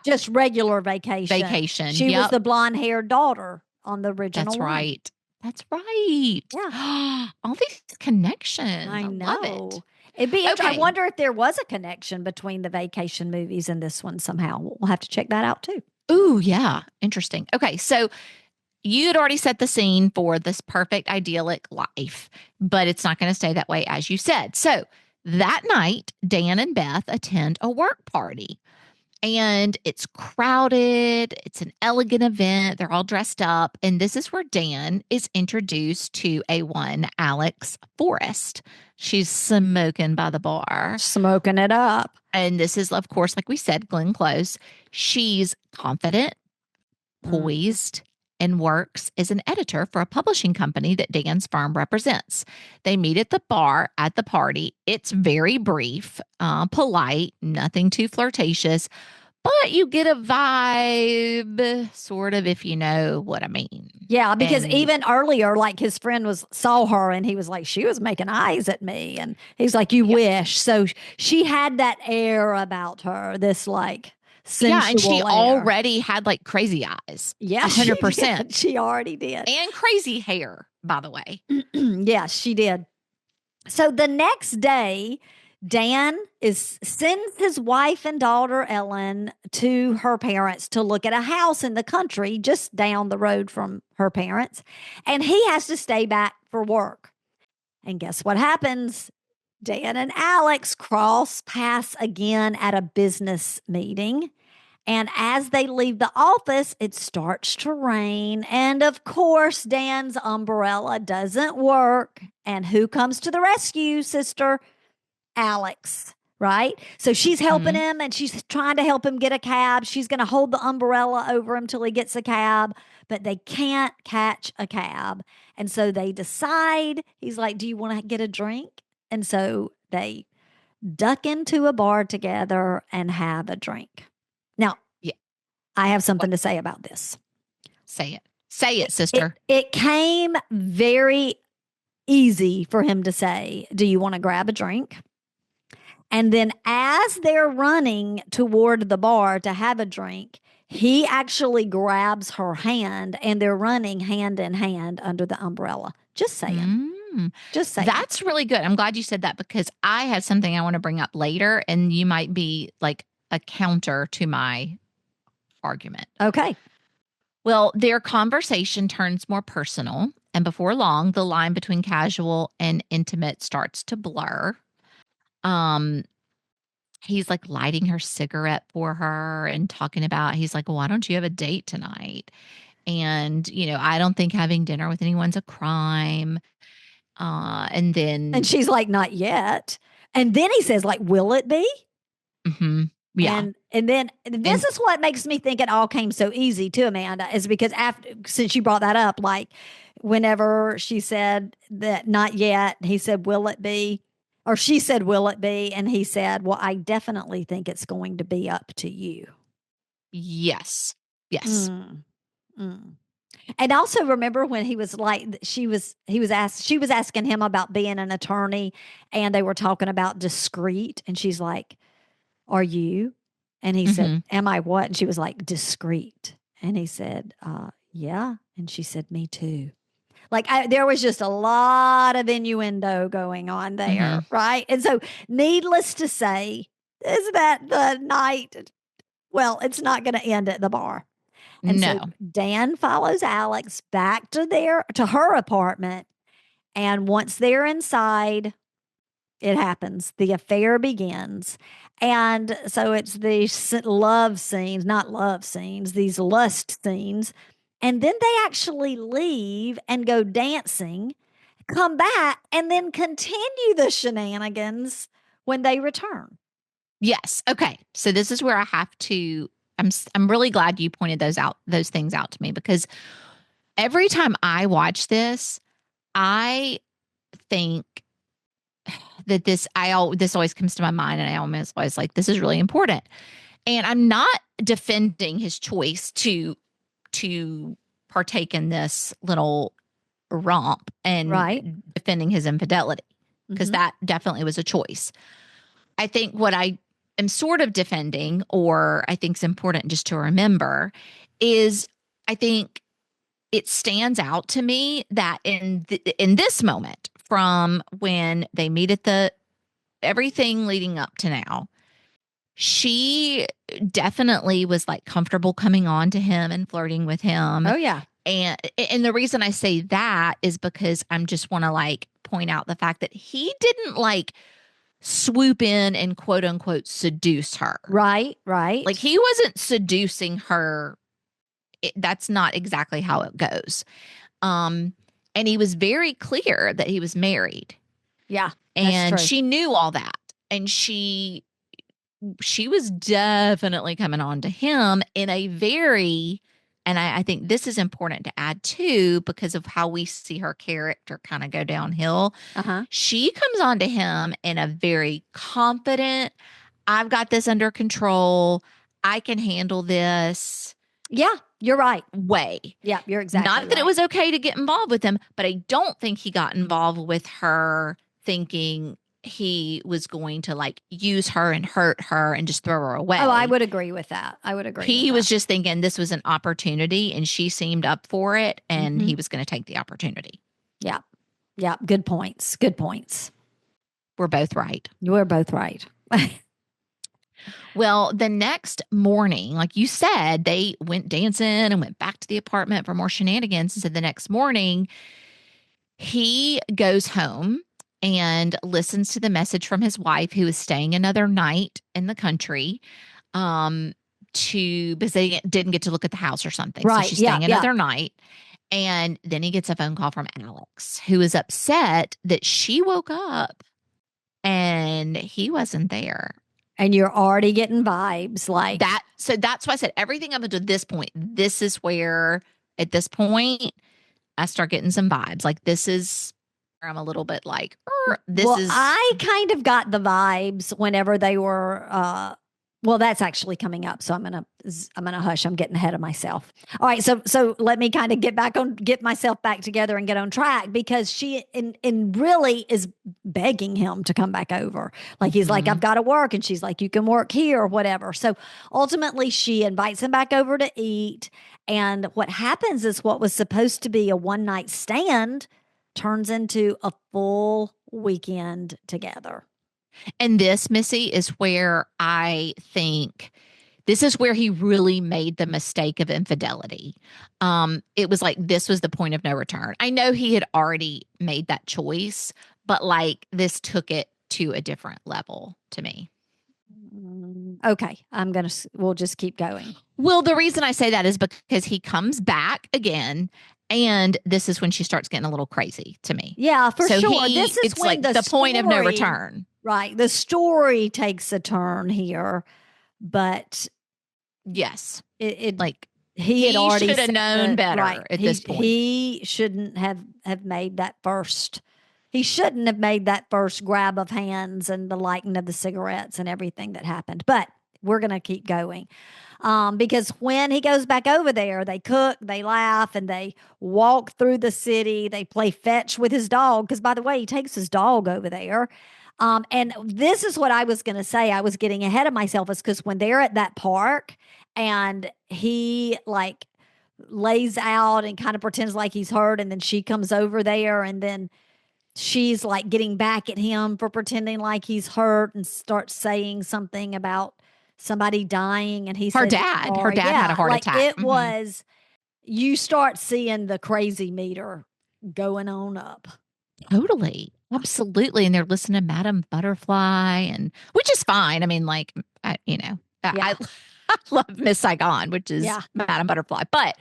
just regular Vacation.
Vacation.
She was the blonde haired daughter on the original.
That's
one.
right. That's right.
Yeah.
All these connections.
I know.
Love it.
It'd be interesting.
Okay.
I wonder if there was a connection between the Vacation movies and this one somehow. We'll have to check that out too.
Ooh, yeah. Interesting. Okay. So you had already set the scene for this perfect, idyllic life, but it's not going to stay that way, as you said. So that night, Dan and Beth attend a work party. And it's crowded. It's an elegant event. They're all dressed up. And this is where Dan is introduced to a one, Alex Forrest. She's smoking by the bar.
Smoking it up.
And this is, of course, like we said, Glenn Close. She's confident, poised, and works as an editor for a publishing company that Dan's firm represents. They meet at the bar at the party. It's very brief, polite, nothing too flirtatious, but you get a vibe, sort of, if you know what I mean.
Yeah, because even earlier, like his friend saw her and he was like, she was making eyes at me. And he's like, you wish. So she had that air about her, this like sensual
and she
air.
already had like crazy eyes.
Yeah,
100%.
She already did.
And crazy hair, by the way.
Yes, she did. So the next day, Dan sends his wife and daughter Ellen to her parents to look at a house in the country just down the road from her parents. And he has to stay back for work. And guess what happens? Dan and Alex cross paths again at a business meeting. And as they leave the office, it starts to rain. And of course, Dan's umbrella doesn't work. And who comes to the rescue, sister? Alex, right? So she's helping him and she's trying to help him get a cab. She's going to hold the umbrella over him till he gets a cab, but they can't catch a cab. And so they decide, he's like, do you want to get a drink? And so they duck into a bar together and have a drink. Now, I have something to say about this.
Say it. Say it, sister.
It came very easy for him to say, do you want to grab a drink? And then as they're running toward the bar to have a drink, he actually grabs her hand and they're running hand in hand under the umbrella. Just saying. Just saying.
That's really good. I'm glad you said that because I have something I want to bring up later and you might be like a counter to my argument.
Okay.
Well, their conversation turns more personal. And before long, the line between casual and intimate starts to blur. he's like lighting her cigarette for her and talking about, he's like, why don't you have a date tonight? And, I don't think having dinner with anyone's a crime. And
And
then,
she's like, not yet. And then he says, like, will it be?
yeah.
And then this is what makes me think it all came so easy to Amanda, is because since you brought that up, like whenever she said that not yet, he said, will it be? Or she said, will it be? And he said, well, I definitely think it's going to be up to you.
Yes.
Mm, mm. And also remember when he was like, she was asking him about being an attorney, and they were talking about discreet. And she's like, are you? And he said, am I what? And she was like, discreet. And he said, yeah. And she said, me too. Like there was just a lot of innuendo going on there. Right. And so needless to say, is that the night? Well, it's not going to end at the bar. And so Dan follows Alex back to her apartment. And once they're inside, it happens. The affair begins. And so it's these love scenes, not love scenes, these lust scenes. And then they actually leave and go dancing, come back, and then continue the shenanigans when they return.
Yes. Okay. So this is where I have to, I'm really glad you pointed those things out to me, because every time I watch this, I think that this always comes to my mind, and I always like, this is really important. And I'm not defending his choice to partake in this little romp and defending his infidelity, because that definitely was a choice. I think what I am sort of defending, or I think is important just to remember, is I think it stands out to me that in this moment, from when they meet at everything leading up to now, she definitely was like comfortable coming on to him and flirting with him.
Oh yeah.
And the reason I say that is because I'm just want to like point out the fact that he didn't like swoop in and quote unquote seduce her.
Right.
Like he wasn't seducing her. That's not exactly how it goes. And he was very clear that he was married.
Yeah.
And she knew all that. And she was definitely coming on to him in a very, and I think this is important to add too, because of how we see her character kind of go downhill. She comes on to him in a very confident, I've got this under control, I can handle this.
Yeah, you're right.
Way.
Yeah, you're exactly
Not that it was okay to get involved with him, but I don't think he got involved with her thinking he was going to like use her and hurt her and just throw her away.
Oh, I would agree with that.
He was just thinking this was an opportunity, and she seemed up for it, and he was going to take the opportunity.
Yeah. Yeah. Good points. Good points.
We're both right.
We're both right.
Well, the next morning, like you said, they went dancing and went back to the apartment for more shenanigans. And so the next morning, he goes home and listens to the message from his wife, who is staying another night in the country, because they didn't get to look at the house or something.
Right.
So she's staying another night. And then he gets a phone call from Alex, who is upset that she woke up and he wasn't there.
And you're already getting vibes like
that. So that's why I said everything up until this point, this is where at this point I start getting some vibes. Like this is where I'm a little bit like,
I kind of got the vibes whenever they were, well, that's actually coming up. So I'm going to hush. I'm getting ahead of myself. All right. So let me kind of get myself back together and get on track, because she in really is begging him to come back over. Like he's like, I've got to work. And she's like, you can work here or whatever. So ultimately she invites him back over to eat. And what happens is what was supposed to be a one night stand turns into a full weekend together.
And this, Missy, is where I think this is where he really made the mistake of infidelity. It was like, this was the point of no return. I know he had already made that choice, but like this took it to a different level to me.
Okay, we'll just keep going.
Well, the reason I say that is because he comes back again, and this is when she starts getting a little crazy to me.
Yeah, for sure. This is
it's
when
like the point of no return.
Right. The story takes a turn here, but
yes,
it
like
he had already
should have known better
right.
at this point.
He shouldn't have made that first. He shouldn't have made that first grab of hands and the lighting of the cigarettes and everything that happened. But we're going to keep going. Because when he goes back over there, they cook, they laugh, and they walk through the city. They play fetch with his dog. Because, by the way, he takes his dog over there. And this is what I was going to say. I was getting ahead of myself, is because when they're at that park and he like lays out and kind of pretends like he's hurt, and then she comes over there, and then she's like getting back at him for pretending like he's hurt and starts saying something about somebody dying, and he
her
says,
dad had a heart attack.
It was, you start seeing the crazy meter going on up.
Totally. Absolutely. And they're listening to Madame Butterfly, and which is fine. I mean, like, I love Miss Saigon, which is Madame Butterfly, but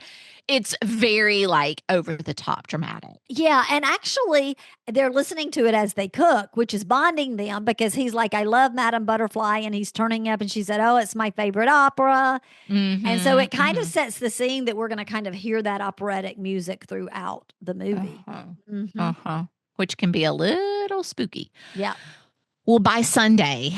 it's very like over the top dramatic.
Yeah. And actually, they're listening to it as they cook, which is bonding them, because he's like, I love Madame Butterfly. And he's turning up, and she said, oh, it's my favorite opera.
Mm-hmm,
and so it kind of sets the scene that we're going to kind of hear that operatic music throughout the movie.
Which can be a little spooky.
Yeah.
Well, by Sunday,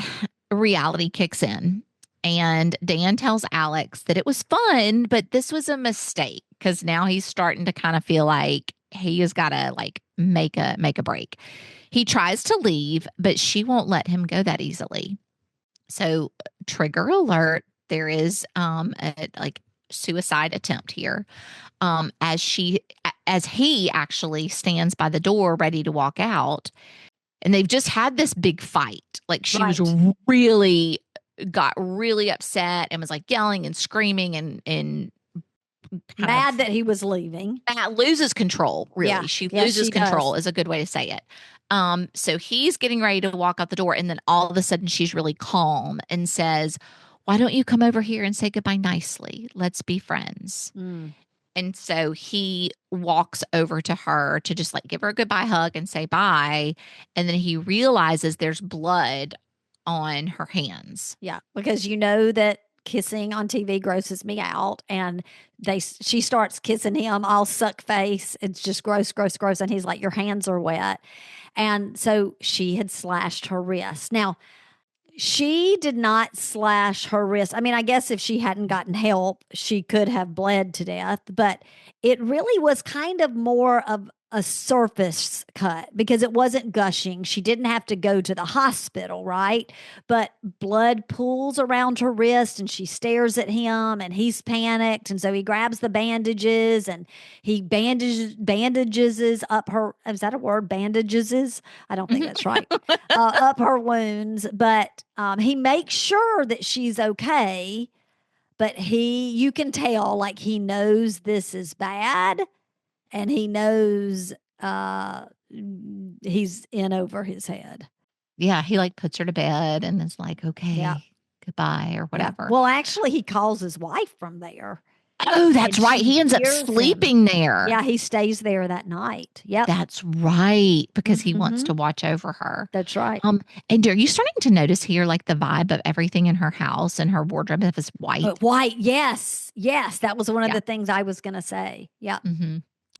reality kicks in. And Dan tells Alex that it was fun, but this was a mistake, because now he's starting to kind of feel like he has got to like make a break. He tries to leave, but she won't let him go that easily. So, trigger alert, there is a like suicide attempt here. As he actually stands by the door ready to walk out, and they've just had this big fight. Like she was got really upset and was like yelling and screaming and
mad that he was leaving.
Loses control, really.
Yeah.
She loses control is a good way to say it. So he's getting ready to walk out the door, and then all of a sudden she's really calm and says, why don't you come over here and say goodbye nicely? Let's be friends. And so he walks over to her to just like give her a goodbye hug and say bye. And then he realizes there's blood on her hands.
Yeah, because you know that kissing on TV grosses me out, and she starts kissing him all suck face. It's just gross, gross, gross. And he's like, your hands are wet. And so she had slashed her wrist. Now, she did not slash her wrist. I mean, I guess if she hadn't gotten help, she could have bled to death, but it really was kind of more of a surface cut, because it wasn't gushing. She didn't have to go to the hospital, right? But blood pools around her wrist, and she stares at him, and he's panicked. And so he grabs the bandages, and he bandages up her, is that a word? Bandages? I don't think that's right. Up her wounds. But he makes sure that she's okay. But you can tell, like, he knows this is bad. And he knows he's in over his head.
Yeah, he like puts her to bed and is like, okay, goodbye or whatever.
Yeah. Well, actually, he calls his wife from there.
Oh, that's right. He ends up sleeping there.
Yeah, he stays there that night. Yep.
That's right, because he wants to watch over her.
That's right.
And are you starting to notice here like the vibe of everything in her house and her wardrobe is white?
White, yes. Yes, that was one of the things I was going to say. Yeah.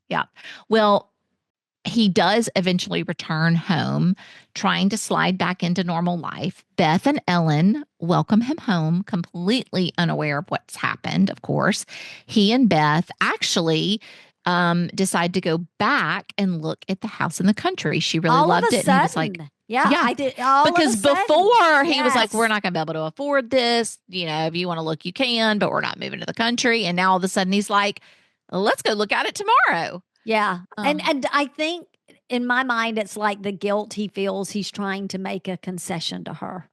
Yeah. Well, he does eventually return home, trying to slide back into normal life. Beth and Ellen welcome him home, completely unaware of what's happened, of course. He and Beth actually decide to go back and look at the house in the country. She really loved it. And he was like,
I did.
Because before he was like, we're not going to be able to afford this. You know, if you want to look, you can, but we're not moving to the country. And now all of a sudden he's like, let's go look at it tomorrow.
Yeah. And I think in my mind, it's like the guilt he feels. He's trying to make a concession to her.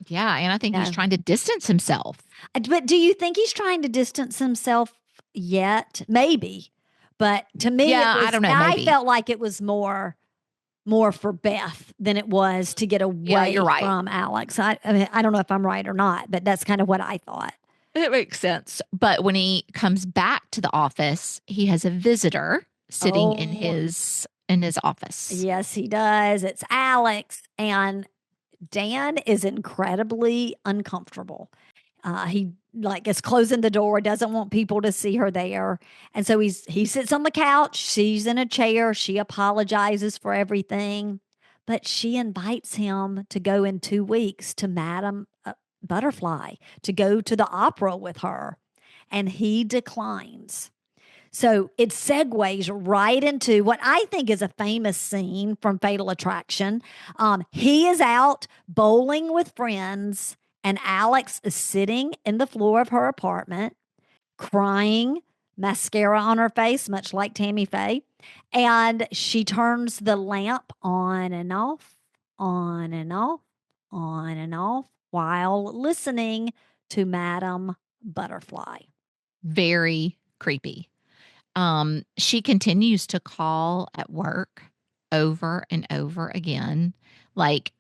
Yeah. And I think he's trying to distance himself.
But do you think he's trying to distance himself yet? Maybe. But to me,
I don't know. Maybe.
I felt like it was more more for Beth than it was to get away
you're right.
from Alex. I mean, I don't know if I'm right or not, but that's kind of what I thought.
It makes sense. But when he comes back to the office, he has a visitor sitting in
Oh,
his office.
yes, he does. It's Alex. And Dan is incredibly uncomfortable. He like is closing the door, doesn't want people to see her there. And so he sits on the couch, she's in a chair, she apologizes for everything, but she invites him to go in 2 weeks to Madame Butterfly, to go to the opera with her. And he declines. So it segues right into what I think is a famous scene from Fatal Attraction. He is out bowling with friends, and Alex is sitting in the floor of her apartment, crying, mascara on her face, much like Tammy Faye. And she turns the lamp on and off, on and off, on and off, while listening to Madame Butterfly.
Very creepy. She continues to call at work over and over again, like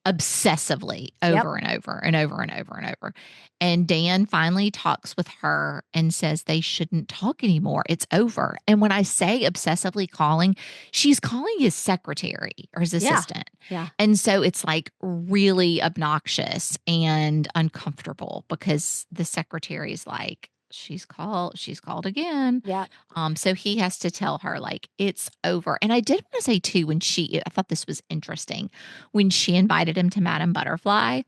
obsessively over and over and over and over and over. And Dan finally talks with her and says they shouldn't talk anymore. It's over. And when I say obsessively calling, she's calling his secretary or his assistant.
Yeah.
And so it's like really obnoxious and uncomfortable because the secretary's like, she's called again.
Yeah.
So he has to tell her like it's over. And I did want to say too, I thought this was interesting when she invited him to Madame Butterfly,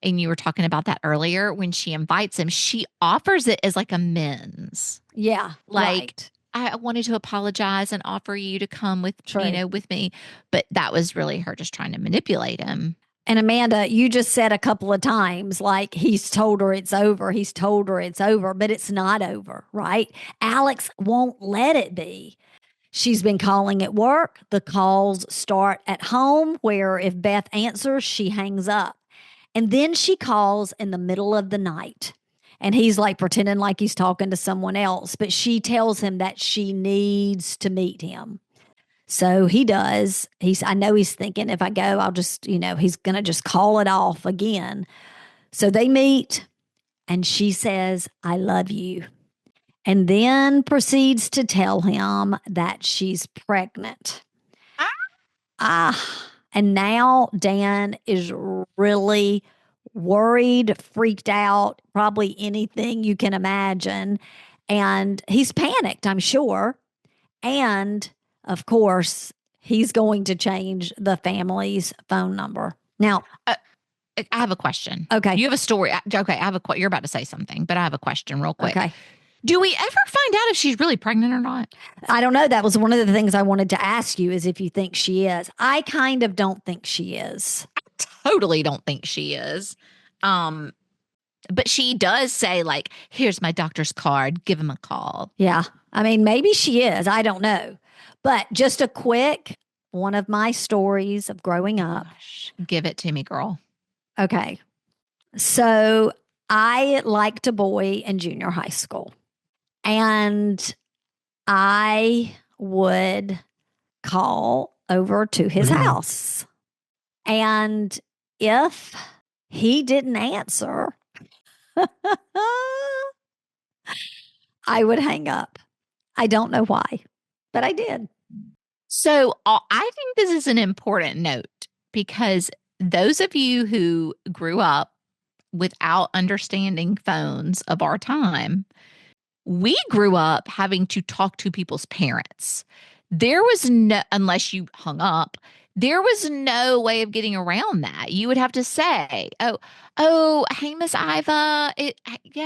and you were talking about that earlier. When she invites him, she offers it as like amends.
Yeah.
Like, right. I wanted to apologize and offer you to come with, with me. But that was really her just trying to manipulate him.
And Amanda, you just said a couple of times, like he's told her it's over. He's told her it's over, but it's not over, right? Alex won't let it be. She's been calling at work. The calls start at home, where if Beth answers, she hangs up. And then she calls in the middle of the night. And he's like pretending like he's talking to someone else, but she tells him that she needs to meet him. So he does. I know he's thinking, if I go, I'll just, he's going to just call it off again. So they meet, and she says, I love you. And then proceeds to tell him that she's pregnant. And now Dan is really worried, freaked out, probably anything you can imagine. And he's panicked, I'm sure. And of course, he's going to change the family's phone number. Now,
I have a question.
Okay.
You have a story. Okay. You're about to say something, but I have a question real quick.
Okay.
Do we ever find out if she's really pregnant or not?
I don't know. That was one of the things I wanted to ask you, is if you think she is. I kind of don't think she is.
I totally don't think she is. But she does say, like, here's my doctor's card. Give him a call.
Yeah. I mean, maybe she is. I don't know. But just a quick one of my stories of growing up.
Gosh, give it to me, girl.
Okay. So I liked a boy in junior high school, and I would call over to his house. And if he didn't answer, I would hang up. I don't know why, but I did.
So I think this is an important note, because those of you who grew up without understanding phones of our time, we grew up having to talk to people's parents. There was no, unless you hung up, there was no way of getting around that. You would have to say, hey, Miss Iva,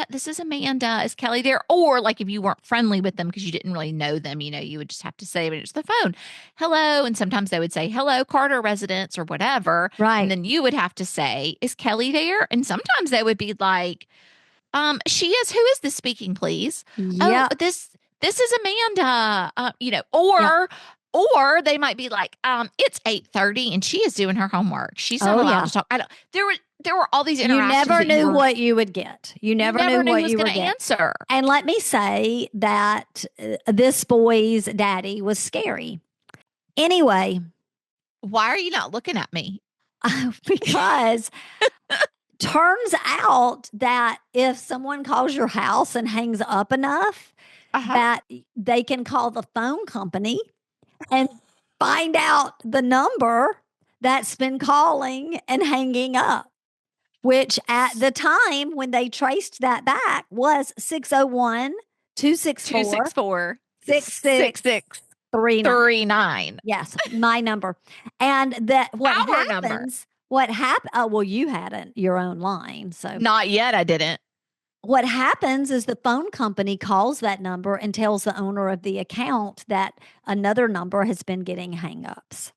this is Amanda. Is Kelly there? Or like if you weren't friendly with them because you didn't really know them, you would just have to say, but it's the phone, hello. And sometimes they would say, hello, Carter residence or whatever.
Right.
And then you would have to say, is Kelly there? And sometimes they would be like, she is. Who is this speaking, please?
Yeah.
Oh, this is Amanda. Or they might be like, it's 8:30 and she is doing her homework. She's not allowed to talk. There were all these interactions.
You never knew what you would get. You never knew what you were going to
answer.
And let me say that this boy's daddy was scary. Anyway,
Why are you not looking at me?
Because turns out that if someone calls your house and hangs up enough, that they can call the phone company and find out the number that's been calling and hanging up, which at the time when they traced that back was 601 264
264
6639.
6639.
Yes, my number. And that
Our number.
what happened, oh, well, you hadn't your own line. So
Not yet. I didn't.
what happens is the phone company calls that number and tells the owner of the account that another number has been getting hangups.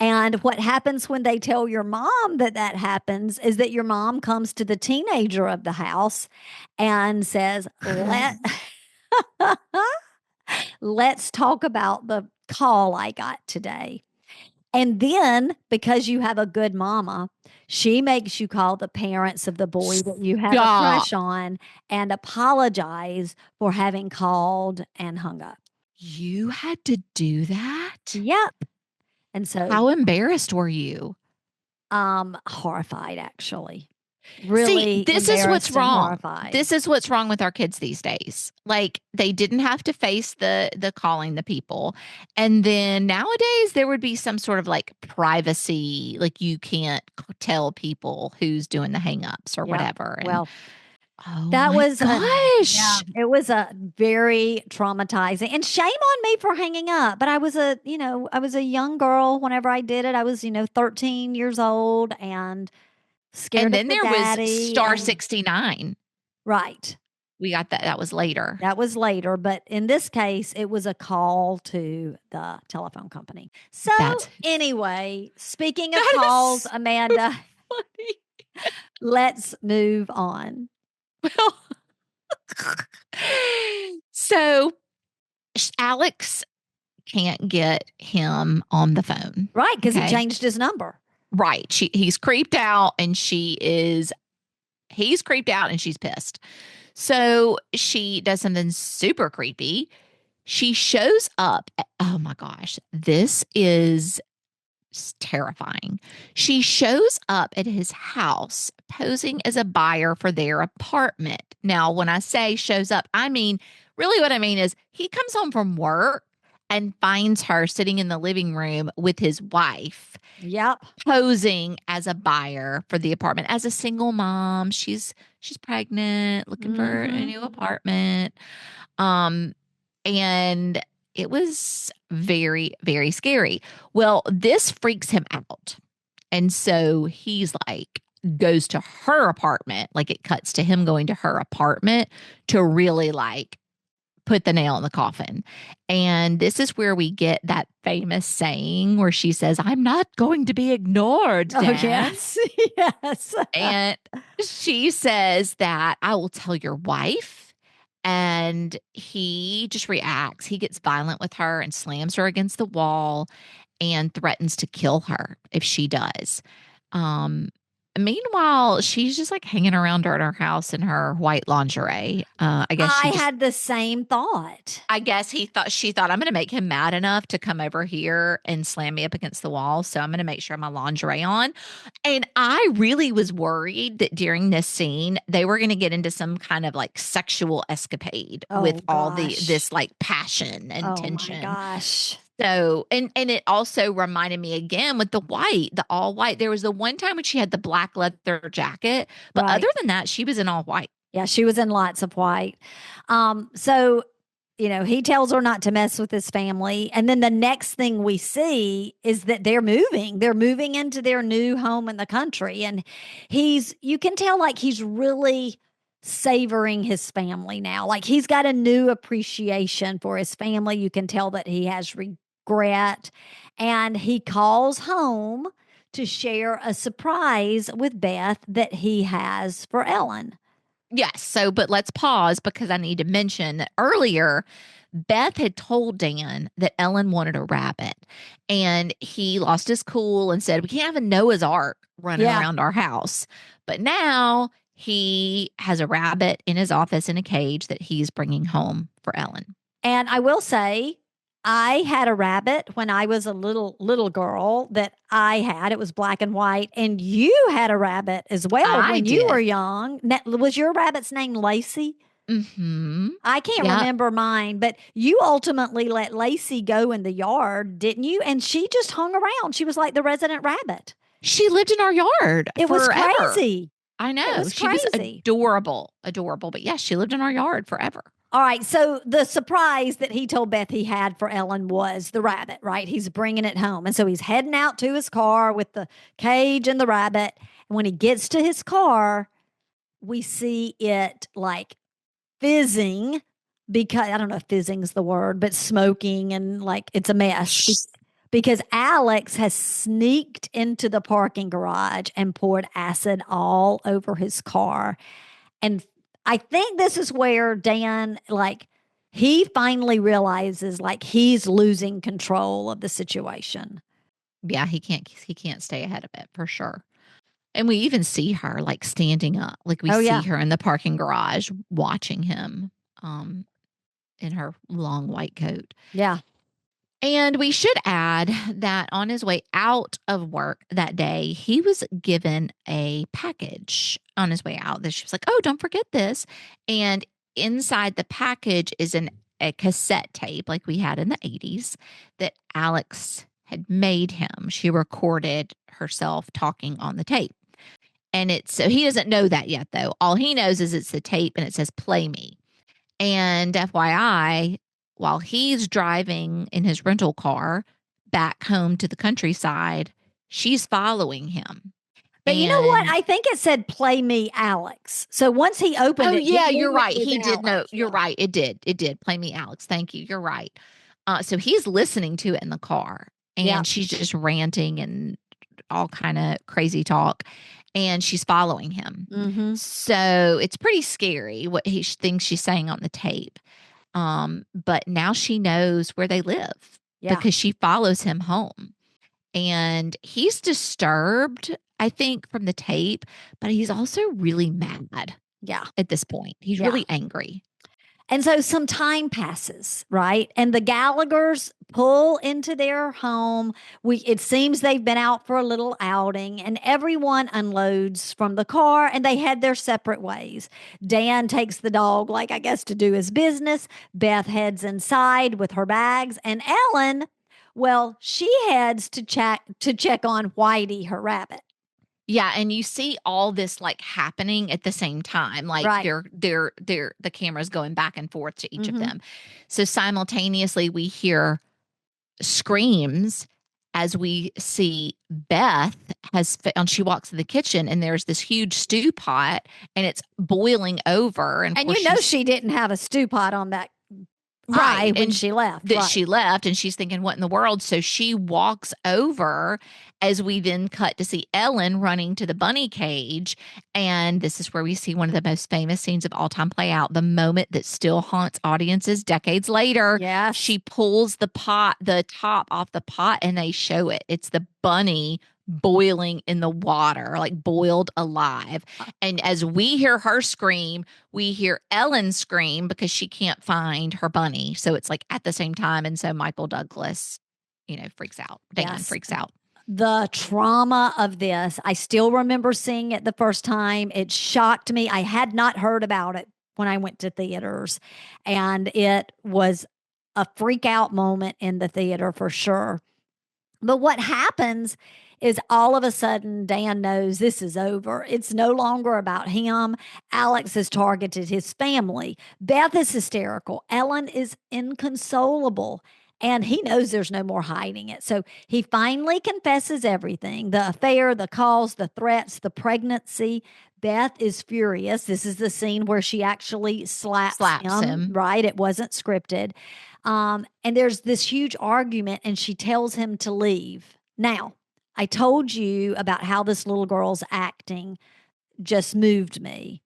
And what happens when they tell your mom that that happens is that your mom comes to the teenager of the house and says, let's talk about the call I got today. And then, because you have a good mama, she makes you call the parents of the boy that you have a crush on and apologize for having called and hung up.
You had to do that?
Yep. And so,
how embarrassed were you?
Horrified, actually. Really,
see, this is what's wrong.
Horrified.
This is what's wrong with our kids these days. Like, they didn't have to face the calling the people, and then nowadays there would be some sort of like privacy, like you can't tell people who's doing the hangups or whatever. And,
well,
oh
that
my
was
gosh,
it was a very traumatizing, and shame on me for hanging up. But I was a young girl whenever I did it. I was 13 years old and scared.
And then
of the
there
daddy
was star
and,
69.
Right.
We got that. That was later.
That was later, but in this case, it was a call to the telephone company. So anyway, speaking of calls, Amanda, let's move on.
Well, so Alex can't get him on the phone.
Right, because he changed his number.
Right. He's creeped out and he's creeped out and she's pissed. So she does something super creepy. She shows up. Oh my gosh. This is terrifying. She shows up at his house posing as a buyer for their apartment. Now, when I say shows up, I mean, really what I mean is he comes home from work and finds her sitting in the living room with his wife.
Yep.
Posing as a buyer for the apartment. As a single mom, she's pregnant, looking for a new apartment. And it was very, very scary. Well, this freaks him out. And so he's like, goes to her apartment, like it cuts to him going to her apartment to really like put the nail in the coffin. And this is where we get that famous saying where she says, "I'm not going to be ignored, Dan."
Oh, yes. Yes.
And she says that, "I will tell your wife." And he just reacts. He gets violent with her and slams her against the wall and threatens to kill her if she does. Meanwhile, she's just like hanging around her in her house in her white lingerie. I guess
I had the same thought.
I guess she thought, I'm going to make him mad enough to come over here and slam me up against the wall. So I'm going to make sure my lingerie on. And I really was worried that during this scene, they were going to get into some kind of like sexual escapade with all this like passion and tension.
Oh my gosh.
So, and it also reminded me again with the all white. There was the one time when she had the black leather jacket, but other than that, she was in all white.
Yeah, she was in lots of white. So, he tells her not to mess with his family. And then the next thing we see is that they're moving. They're moving into their new home in the country. And you can tell like he's really savoring his family now. Like he's got a new appreciation for his family. You can tell that he has regret. And he calls home to share a surprise with Beth that he has for Ellen.
Yes. So, but let's pause because I need to mention that earlier, Beth had told Dan that Ellen wanted a rabbit and he lost his cool and said, "We can't have a Noah's Ark running around our house." But now he has a rabbit in his office in a cage that he's bringing home for Ellen.
And I will say, I had a rabbit when I was a little girl that I had. It was black and white, and you had a rabbit as well
I
when you were
did.
young. Was your rabbit's name Lacey?
Mm-hmm.
I can't
Yeah.
remember mine, but you ultimately let Lacey go in the yard, didn't you? And she just hung around. She was like the resident rabbit.
She lived in our yard
It was
forever.
crazy.
I
It
know.
was
She was
crazy.
adorable. But yes, she lived in our yard forever.
All right. So the surprise that he told Beth he had for Ellen was the rabbit, right? He's bringing it home. And so he's heading out to his car with the cage and the rabbit. And when he gets to his car, we see it like fizzing because I don't know if fizzing is the word, but smoking and like it's a mess because Alex has sneaked into the parking garage and poured acid all over his car. And I think this is where Dan, like, he finally realizes like he's losing control of the situation.
Yeah, he can't stay ahead of it for sure. And we even see her like standing up. Like we
Oh,
see
yeah.
her in the parking garage watching him um in her long white coat.
Yeah.
And we should add that on his way out of work that day, he was given a package on his way out. That she was like, "Oh, don't forget this." And inside the package is a cassette tape, like we had in the 80s, that Alex had made him. She recorded herself talking on the tape. And it's so he doesn't know that yet, though. All he knows is it's the tape and it says "Play Me." And FYI, while he's driving in his rental car back home to the countryside, she's following him.
But you know what?
And
I think it said "Play Me, Alex." So once he opened it,
yeah,
he
you're
knew it
right.
was
He did know.
Alex.
You're
Yeah.
right. It did. Play Me, Alex. Thank you. You're right. So he's listening to it in the car, and
Yeah.
she's just ranting and all kind of crazy talk, and she's following him.
Mm-hmm.
So it's pretty scary what he thinks she's saying on the tape. But now she knows where they live
Yeah.
because she follows him home. And he's disturbed, I think, from the tape, but he's also really mad
Yeah.
at this point. He's
Yeah.
really angry.
And so some time passes, right? And the Gallaghers pull into their home. It seems they've been out for a little outing, and everyone unloads from the car and they head their separate ways. Dan takes the dog, like I guess to do his business. Beth heads inside with her bags, and Ellen, well, she heads to check on Whitey, her rabbit.
Yeah, and you see all this like happening at the same time. Like
Right.
they're the camera's going back and forth to each
Mhm.
of them. So simultaneously we hear screams as we see Beth and she walks to the kitchen and there's this huge stew pot and it's boiling over. And, of
And
course
you know
she's-
she didn't have a stew pot on that
Right,
when
and
she left.
that
right.
she left and she's thinking, what in the world? So she walks over as we then cut to see Ellen running to the bunny cage. And this is where we see one of the most famous scenes of all time play out, the moment that still haunts audiences decades later.
Yes.
She pulls the top off the pot, and they show it. It's the bunny boiling in the water, like boiled alive. And as we hear her scream, we hear Ellen scream because she can't find her bunny. So it's like at the same time. And so Michael Douglas, freaks out. Dan
Yes.
freaks out.
The trauma of this, I still remember seeing it the first time. It shocked me. I had not heard about it when I went to theaters, and it was a freak out moment in the theater for sure. But what happens is all of a sudden Dan knows this is over. It's no longer about him. Alex has targeted his family. Beth is hysterical. Ellen is inconsolable. And he knows there's no more hiding it. So he finally confesses everything: the affair, the calls, the threats, the pregnancy. Beth is furious. This is the scene where she actually slaps him. Right? It wasn't scripted. And there's this huge argument, and she tells him to leave. Now, I told you about how this little girl's acting just moved me.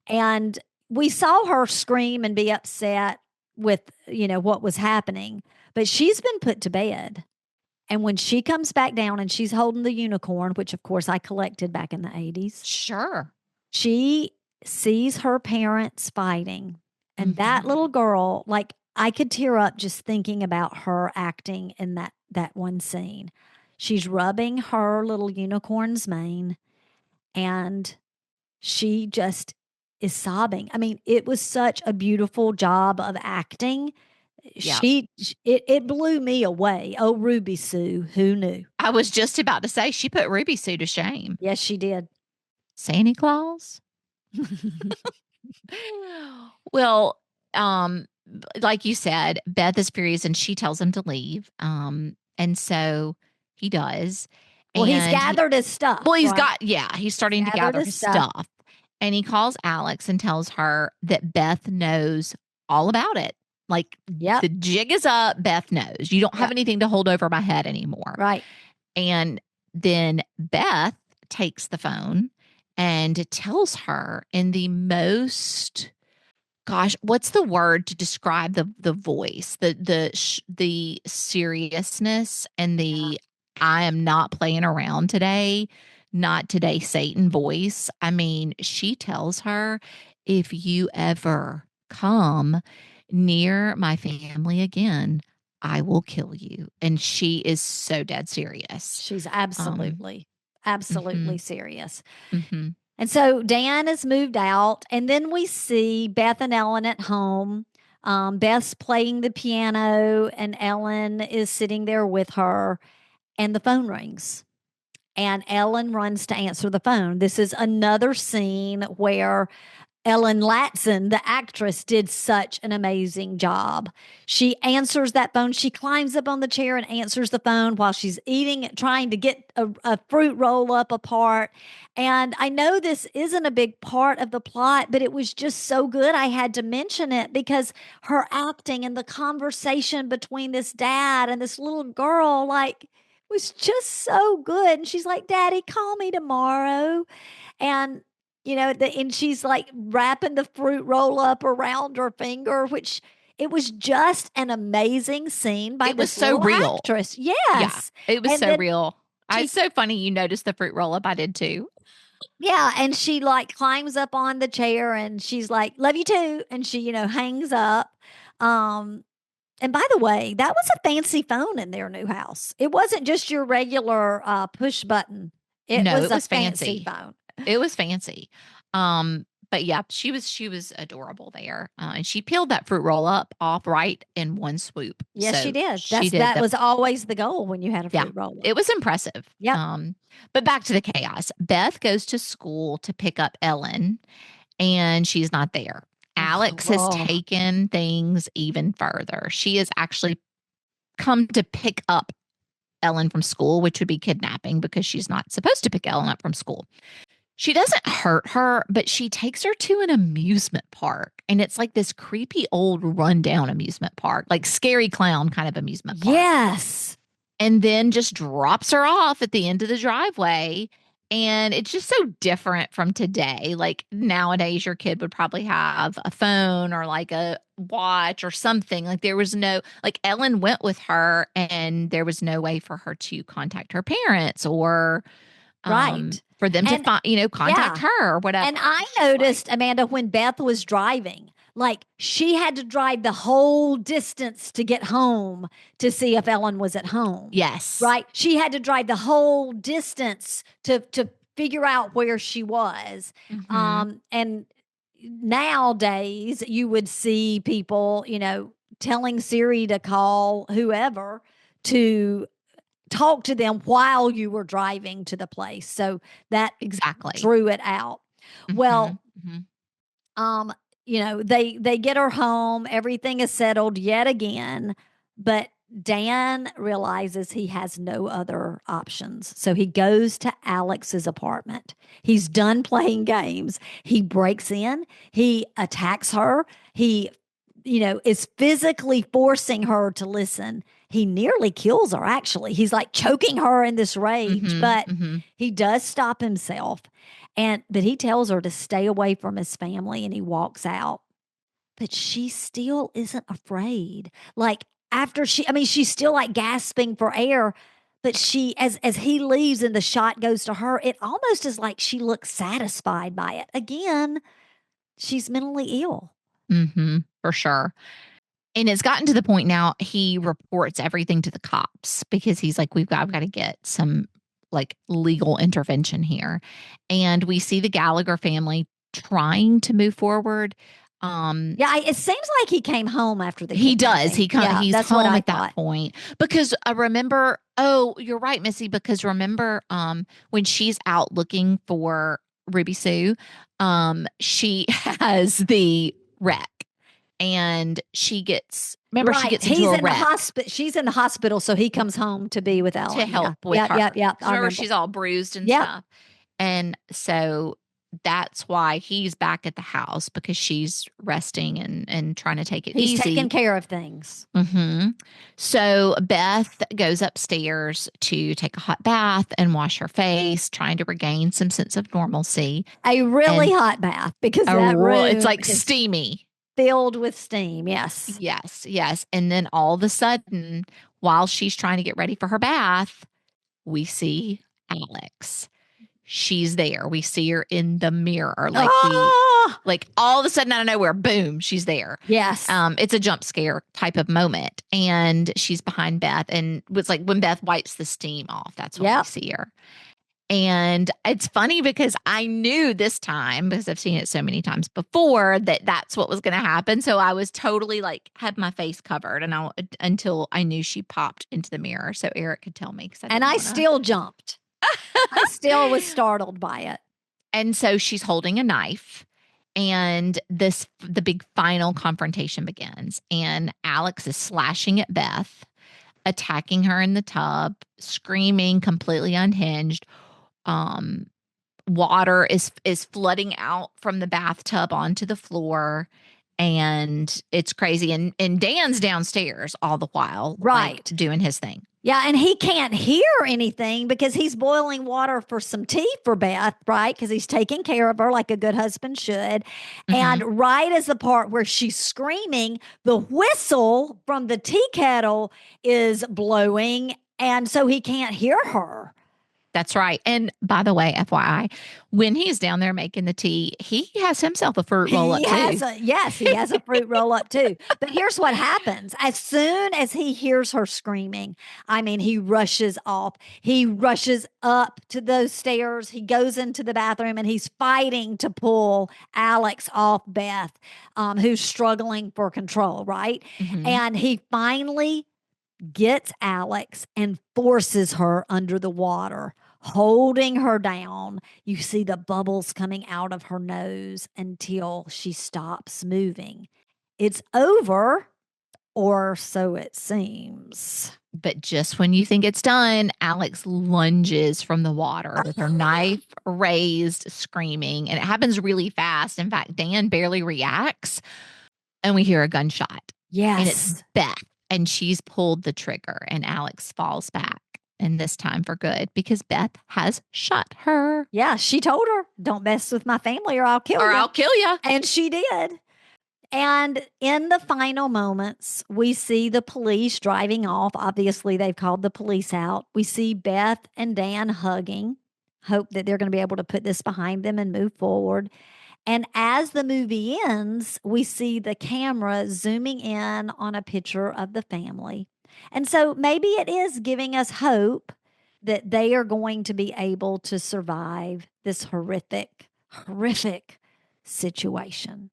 And we saw her scream and be upset with, what was happening, but she's been put to bed. And when she comes back down and she's holding the unicorn, which of course I collected back in the 80s.
Sure.
She sees her parents fighting. And that little girl, like, I could tear up just thinking about her acting in that one scene. She's rubbing her little unicorn's mane, and she just is sobbing. I mean, it was such a beautiful job of acting.
Yeah.
It blew me away. Oh, Ruby Sue, who knew?
I was just about to say she put Ruby Sue to shame.
Yes, she did.
Santa Claus? Well, like you said, Beth is furious and she tells him to leave. And so he does.
Well, he's
And
gathered his stuff.
well, he's
right?
got, yeah, he's starting to
Gathered
gather
his
his
stuff.
stuff. And he calls Alex and tells her that Beth knows all about it. Like
Yep.
the jig is up. Beth knows. You don't have
Yep.
anything to hold over my head anymore.
Right.
And then Beth takes the phone and tells her in the most, gosh, what's the word to describe the voice, the seriousness and the I am not playing around today, not today, Satan voice. I mean, she tells her, if you ever come near my family again, I will kill you. And she is so dead serious.
She's
Mhm.
absolutely serious.
Mhm.
And so Dan has moved out, and then we see Beth and Ellen at home. Beth's playing the piano, and Ellen is sitting there with her, and the phone rings. And Ellen runs to answer the phone. This is another scene where Ellen Latson, the actress, did such an amazing job. She answers that phone. She climbs up on the chair and answers the phone while she's eating, trying to get a fruit roll up apart. And I know this isn't a big part of the plot, but it was just so good. I had to mention it because her acting and the conversation between this dad and this little girl, like, was just so good. And she's like, Daddy, call me tomorrow. And and she's like wrapping the fruit roll up around her finger, which it was just an amazing scene by
It was
this
so
little
real.
actress.
Yeah,
Yes.
it was
And
so
then
real.
she,
It's so funny you noticed the fruit roll up. I did too.
yeah, and she like climbs up on the chair and she's like, love you too. And she, hangs up. Um, and by the way, that was a fancy phone in their new house. It wasn't just your regular push button. It
No,
was
it
a
was
fancy
fancy.
phone.
It was fancy. But yeah, she was adorable there. And she peeled that fruit roll up off right in one swoop.
Yes, she
So
did.
she did
That
the
was always the goal when you had a
yeah,
fruit roll up.
it was impressive.
Yep.
But back to the chaos. Beth goes to school to pick up Ellen and she's not there. Alex has
Oh,
taken things even further. She has actually come to pick up Ellen from school, which would be kidnapping because she's not supposed to pick Ellen up from school. She doesn't hurt her, but she takes her to an amusement park. And it's like this creepy old rundown amusement park, like scary clown kind of amusement park.
yes.
And then just drops her off at the end of the driveway. And it's just so different from today. Like nowadays, your kid would probably have a phone or like a watch or something. Like there was no, like Ellen went with her and there was no way for her to contact her parents or
Right.
for them to
And
find, contact
yeah.
her or whatever.
And I
It's just like,
noticed, Amanda, when Beth was driving, like she had to drive the whole distance to get home to see if Ellen was at home.
yes.
Right. She had to drive the whole distance to figure out where she was.
Mhm.
And nowadays you would see people, telling Siri to call whoever to talk to them while you were driving to the place. So that
Exactly.
drew it out.
Mhm.
Well,
Mhm.
um, they get her home, everything is settled yet again, but Dan realizes he has no other options. So he goes to Alex's apartment. He's done playing games. He breaks in, he attacks her. He is physically forcing her to listen. He nearly kills her, actually. He's like choking her in this rage,
Mhm.
but
Mhm.
he does stop himself. But he tells her to stay away from his family and he walks out. But she still isn't afraid. Like after she's still like gasping for air, but she as he leaves and the shot goes to her, it almost is like she looks satisfied by it. Again, she's mentally ill.
Mhm. For sure. And it's gotten to the point now he reports everything to the cops because he's like, I've got to get some like legal intervention here. And we see the Gallagher family trying to move forward.
Yeah, it seems like he came home after the
He does.
kidnapping. Yeah,
He's
that's what
home
I
at that
thought.
point because I remember. Oh, you're right, Missy. Because remember, when she's out looking for Ruby Sue, she has the wreck, and she gets. Remember, she gets into
He's
a
in the
wreck
hospital. She's in the hospital, so he comes home to be with Ellen.
to help with
yeah,
her.
yeah, yeah.
'Cause
I
remember,
remember.
she's all bruised and
Yep.
stuff, and so that's why he's back at the house because she's resting and trying to take it
He's
easy.
taking care of things.
Mm-hmm. So Beth goes upstairs to take a hot bath and wash her face, trying to regain some sense of normalcy.
A really hot bath because that room
It's like
is
steamy.
filled with steam. Yes.
Yes, yes. And then all of a sudden, while she's trying to get ready for her bath, we see Alex. She's there. We see her in the mirror. Like all of a sudden out of nowhere, boom, she's there.
Yes.
It's a jump scare type of moment. And she's behind Beth. And it's like when Beth wipes the steam off, that's when we see her. And it's funny because I knew this time, because I've seen it so many times before, that that's what was going to happen. So I was totally like, had my face covered until I knew she popped into the mirror. So Eric could tell me.
I still jumped. I still was startled by it.
And so she's holding a knife, and the big final confrontation begins. And Alex is slashing at Beth, attacking her in the tub, screaming, completely unhinged. Water is flooding out from the bathtub onto the floor, and it's crazy. And Dan's downstairs all the while,
right,
like, doing his thing.
Yeah, and he can't hear anything because he's boiling water for some tea for Beth, right? Because he's taking care of her like a good husband should. Mm-hmm. And right as the part where she's screaming, the whistle from the tea kettle is blowing, and so he can't hear her.
That's right. And by the way, FYI, when he's down there making the tea, he has himself a fruit roll up too.
He has a fruit roll up too. But here's what happens. As soon as he hears her screaming, I mean, he rushes off. He rushes up to those stairs. He goes into the bathroom and he's fighting to pull Alex off Beth, who's struggling for control, right? Mm-hmm. And he finally gets Alex and forces her under the water, holding her down. You see the bubbles coming out of her nose until she stops moving. It's over, or so it seems.
But just when you think it's done, Alex lunges from the water with her knife raised, screaming. And it happens really fast. In fact, Dan barely reacts, and we hear a gunshot.
Yes.
And it's Beth. And she's pulled the trigger, and Alex falls back, and this time for good, because Beth has shot her.
Yeah, she told her, don't mess with my family or I'll kill you.
Or I'll kill you.
And she did. And in the final moments, we see the police driving off. Obviously, they've called the police out. We see Beth and Dan hugging, hope that they're going to be able to put this behind them and move forward. And as the movie ends, we see the camera zooming in on a picture of the family. And so maybe it is giving us hope that they are going to be able to survive this horrific situation.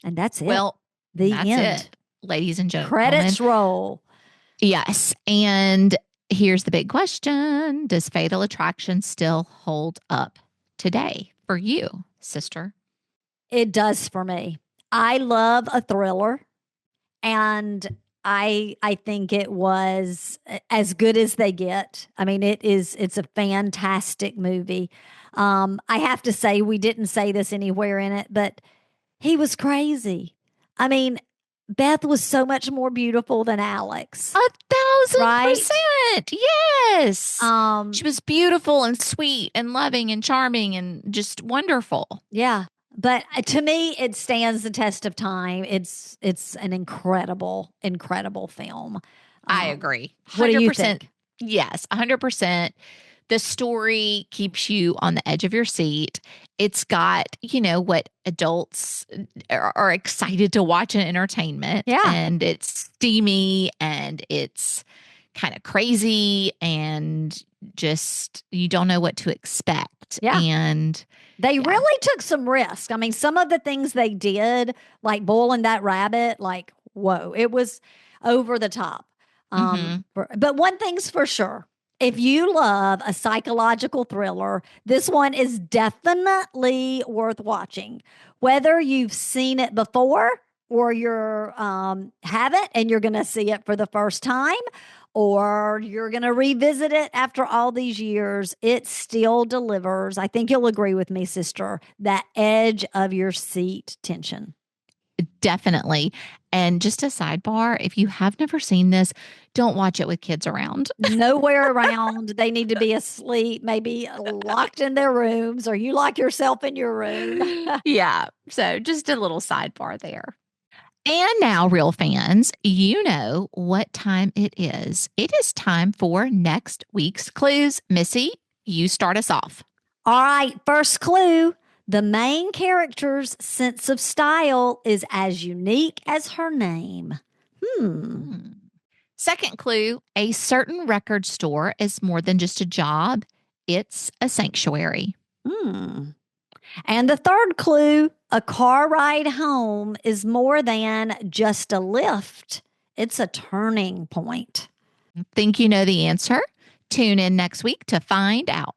And that's it.
Well, that's
end.
It, ladies and gentlemen.
Credits roll.
Yes. And here's the big question. Does Fatal Attraction still hold up today for you, sister?
It does for me. I love a thriller, and I think it was as good as they get. I mean, it's a fantastic movie. I have to say, we didn't say this anywhere in it, but he was crazy. I mean, Beth was so much more beautiful than Alex.
1,000%. Yes. She was beautiful and sweet and loving and charming and just wonderful.
Yeah. But to me, it stands the test of time. It's an incredible, incredible film.
I agree. 100%.
What do you think?
Yes, 100%. The story keeps you on the edge of your seat. It's got, what adults are excited to watch in entertainment.
Yeah.
And it's steamy and it's kind of crazy and just you don't know what to expect.
Yeah.
And
they really took some risk. I mean, some of the things they did, like boiling that rabbit, like, whoa, it was over the top. But one thing's for sure. If you love a psychological thriller, this one is definitely worth watching. Whether you've seen it before or you're haven't and you're going to see it for the first time, or you're going to revisit it after all these years, it still delivers. I think you'll agree with me, sister, that edge of your seat tension.
Definitely. And just a sidebar, if you have never seen this, don't watch it with kids around.
Nowhere around. They need to be asleep, maybe locked in their rooms, or you lock yourself in your room.
Yeah. So just a little sidebar there. And now, real fans, you know what time it is. It is time for next week's clues. Missy, you start us off.
All right. First clue. The main character's sense of style is as unique as her name.
Second clue, a certain record store is more than just a job. It's a sanctuary.
And the third clue, a car ride home is more than just a lift. It's a turning point.
Think you know the answer? Tune in next week to find out.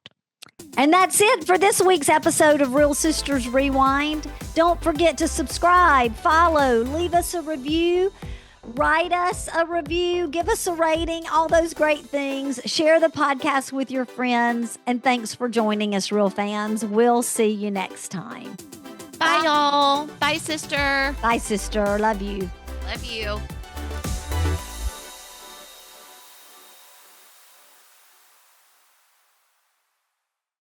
And that's it for this week's episode of Real Sisters Rewind. Don't forget to subscribe, follow, leave us a review, write us a review, give us a rating, all those great things. Share the podcast with your friends. And thanks for joining us, Real fans. We'll see you next time.
Bye, y'all. Bye, sister.
Bye, sister. Love you.
Love you.